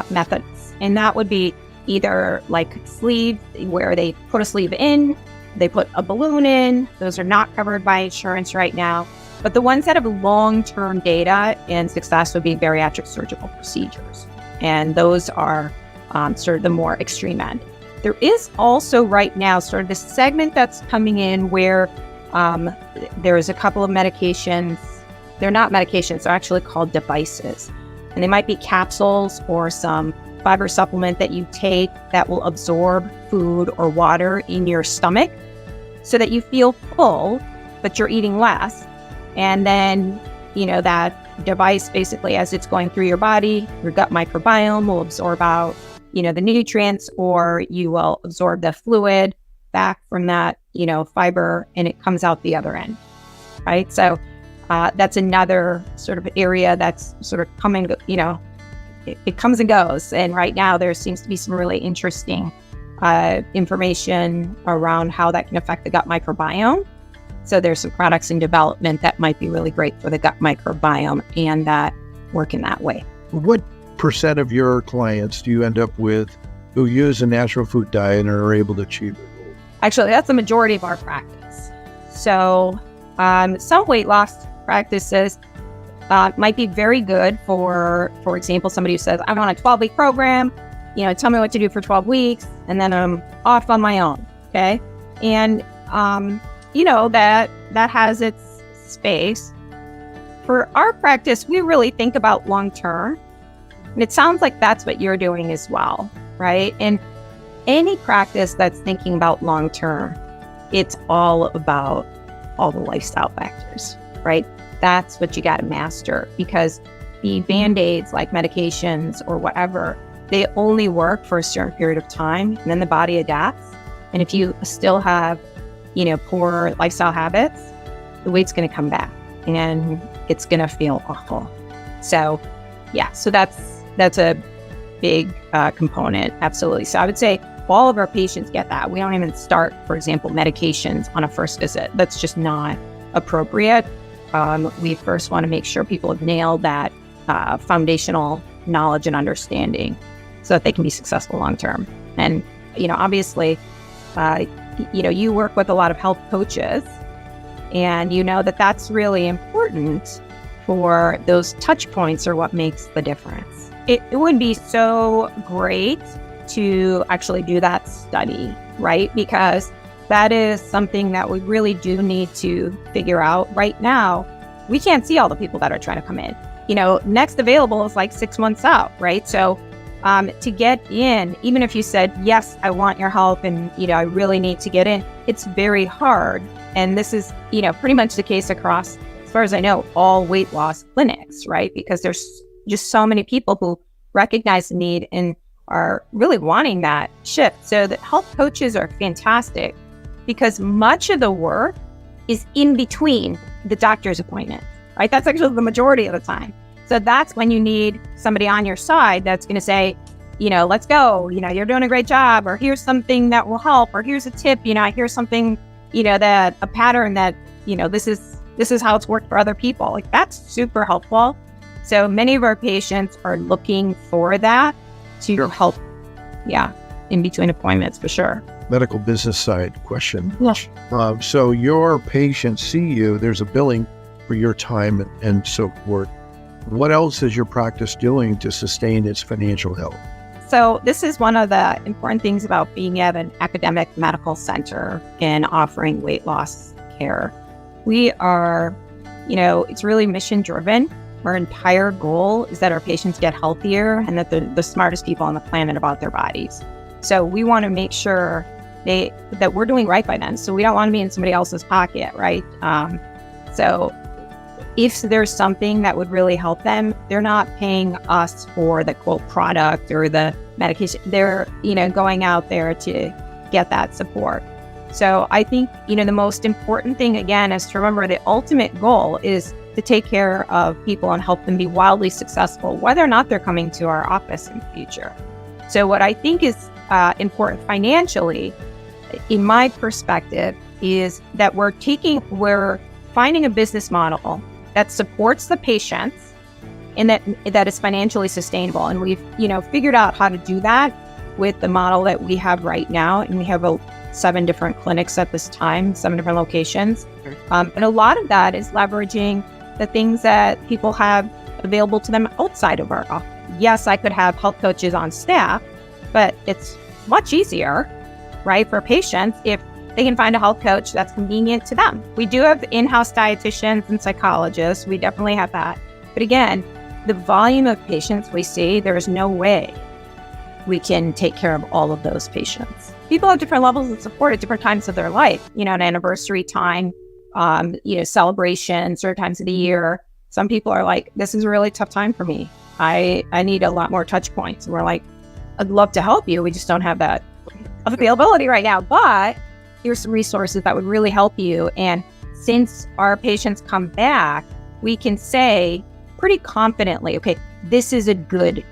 methods. And that would be either like sleeve, where they put a sleeve in, they put a balloon in. Those are not covered by insurance right now. But the ones that have long-term data and success would be bariatric surgical procedures. And those are sort of the more extreme end. There is also right now sort of this segment that's coming in where there's a couple of medications. They're not medications, they're actually called devices. And they might be capsules or some fiber supplement that you take that will absorb food or water in your stomach so that you feel full, but you're eating less. And then, that device basically, as it's going through your body, your gut microbiome will absorb out, the nutrients, or you will absorb the fluid back from that, fiber, and it comes out the other end, right? So that's another sort of area that's sort of coming, it comes and goes. And right now there seems to be some really interesting information around how that can affect the gut microbiome. So there's some products in development that might be really great for the gut microbiome and that work in that way. What percent of your clients do you end up with who use a natural food diet and are able to achieve their goal? Actually, that's the majority of our practice. So some weight loss practices might be very good for example, somebody who says, I'm on a 12-week program, tell me what to do for 12 weeks, and then I'm off on my own, okay? And that has its space. For our practice, we really think about long-term. And it sounds like that's what you're doing as well, right? And any practice that's thinking about long-term, it's all about all the lifestyle factors, right? That's what you got to master, because the Band-Aids, like medications or whatever, they only work for a certain period of time, and then the body adapts. And if you still have, poor lifestyle habits, the weight's going to come back and it's going to feel awful. So yeah, so that's a big component. Absolutely. So I would say all of our patients get that. We don't even start, for example, medications on a first visit. That's just not appropriate. We first want to make sure people have nailed that foundational knowledge and understanding so that they can be successful long term. And, obviously, you work with a lot of health coaches, and you know that that's really important for those touch points are what makes the difference. It would be so great to actually do that study, right? Because that is something that we really do need to figure out. Right now, we can't see all the people that are trying to come in. Next available is like 6 months out, right? So to get in, even if you said, yes, I want your help and, I really need to get in, it's very hard. And this is, pretty much the case across, as far as I know, all weight loss clinics, right? Because there's just so many people who recognize the need and are really wanting that shift. So the health coaches are fantastic because much of the work is in between the doctor's appointment, right? That's actually the majority of the time. So that's when you need somebody on your side that's going to say, let's go, you're doing a great job, or here's something that will help, or here's a tip, here's something, that a pattern that, this is how it's worked for other people. Like that's super helpful. So many of our patients are looking for that to help, in between appointments for sure. Medical business side question. Yeah. So your patients see you, there's a billing for your time and so forth. What else is your practice doing to sustain its financial health? So this is one of the important things about being at an academic medical center and offering weight loss care. We are, it's really mission driven. Our entire goal is that our patients get healthier and that they're the smartest people on the planet about their bodies. So we want to make sure that we're doing right by them. So we don't want to be in somebody else's pocket, right? So if there's something that would really help them, they're not paying us for the quote product or the medication. They're, going out there to get that support. So I think, the most important thing again is to remember the ultimate goal is to take care of people and help them be wildly successful, whether or not they're coming to our office in the future. So what I think is important financially, in my perspective, is that we're finding a business model that supports the patients and that is financially sustainable. And we've, figured out how to do that with the model that we have right now. And we have 7 different clinics at this time, 7 different locations. And a lot of that is leveraging the things that people have available to them outside of our office. Yes, I could have health coaches on staff, but it's much easier, right, for patients if they can find a health coach that's convenient to them. We do have in-house dietitians and psychologists. We definitely have that. But again, the volume of patients we see, there's no way we can take care of all of those patients. People have different levels of support at different times of their life, an anniversary time, celebrations, certain times of the year. Some people are like, this is a really tough time for me. I need a lot more touch points. And we're like, I'd love to help you. We just don't have that availability right now. But here's some resources that would really help you. And since our patients come back, we can say pretty confidently, okay, this is a good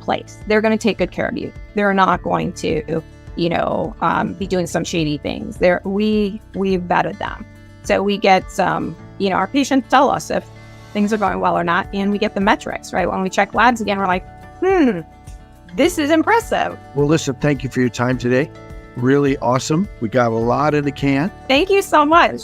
place. They're going to take good care of you. They're not going to, be doing some shady things. We've vetted them. So we get some, our patients tell us if things are going well or not, and we get the metrics, right? When we check labs again, we're like, this is impressive. Well, listen, thank you for your time today. Really awesome. We got a lot in the can. Thank you so much.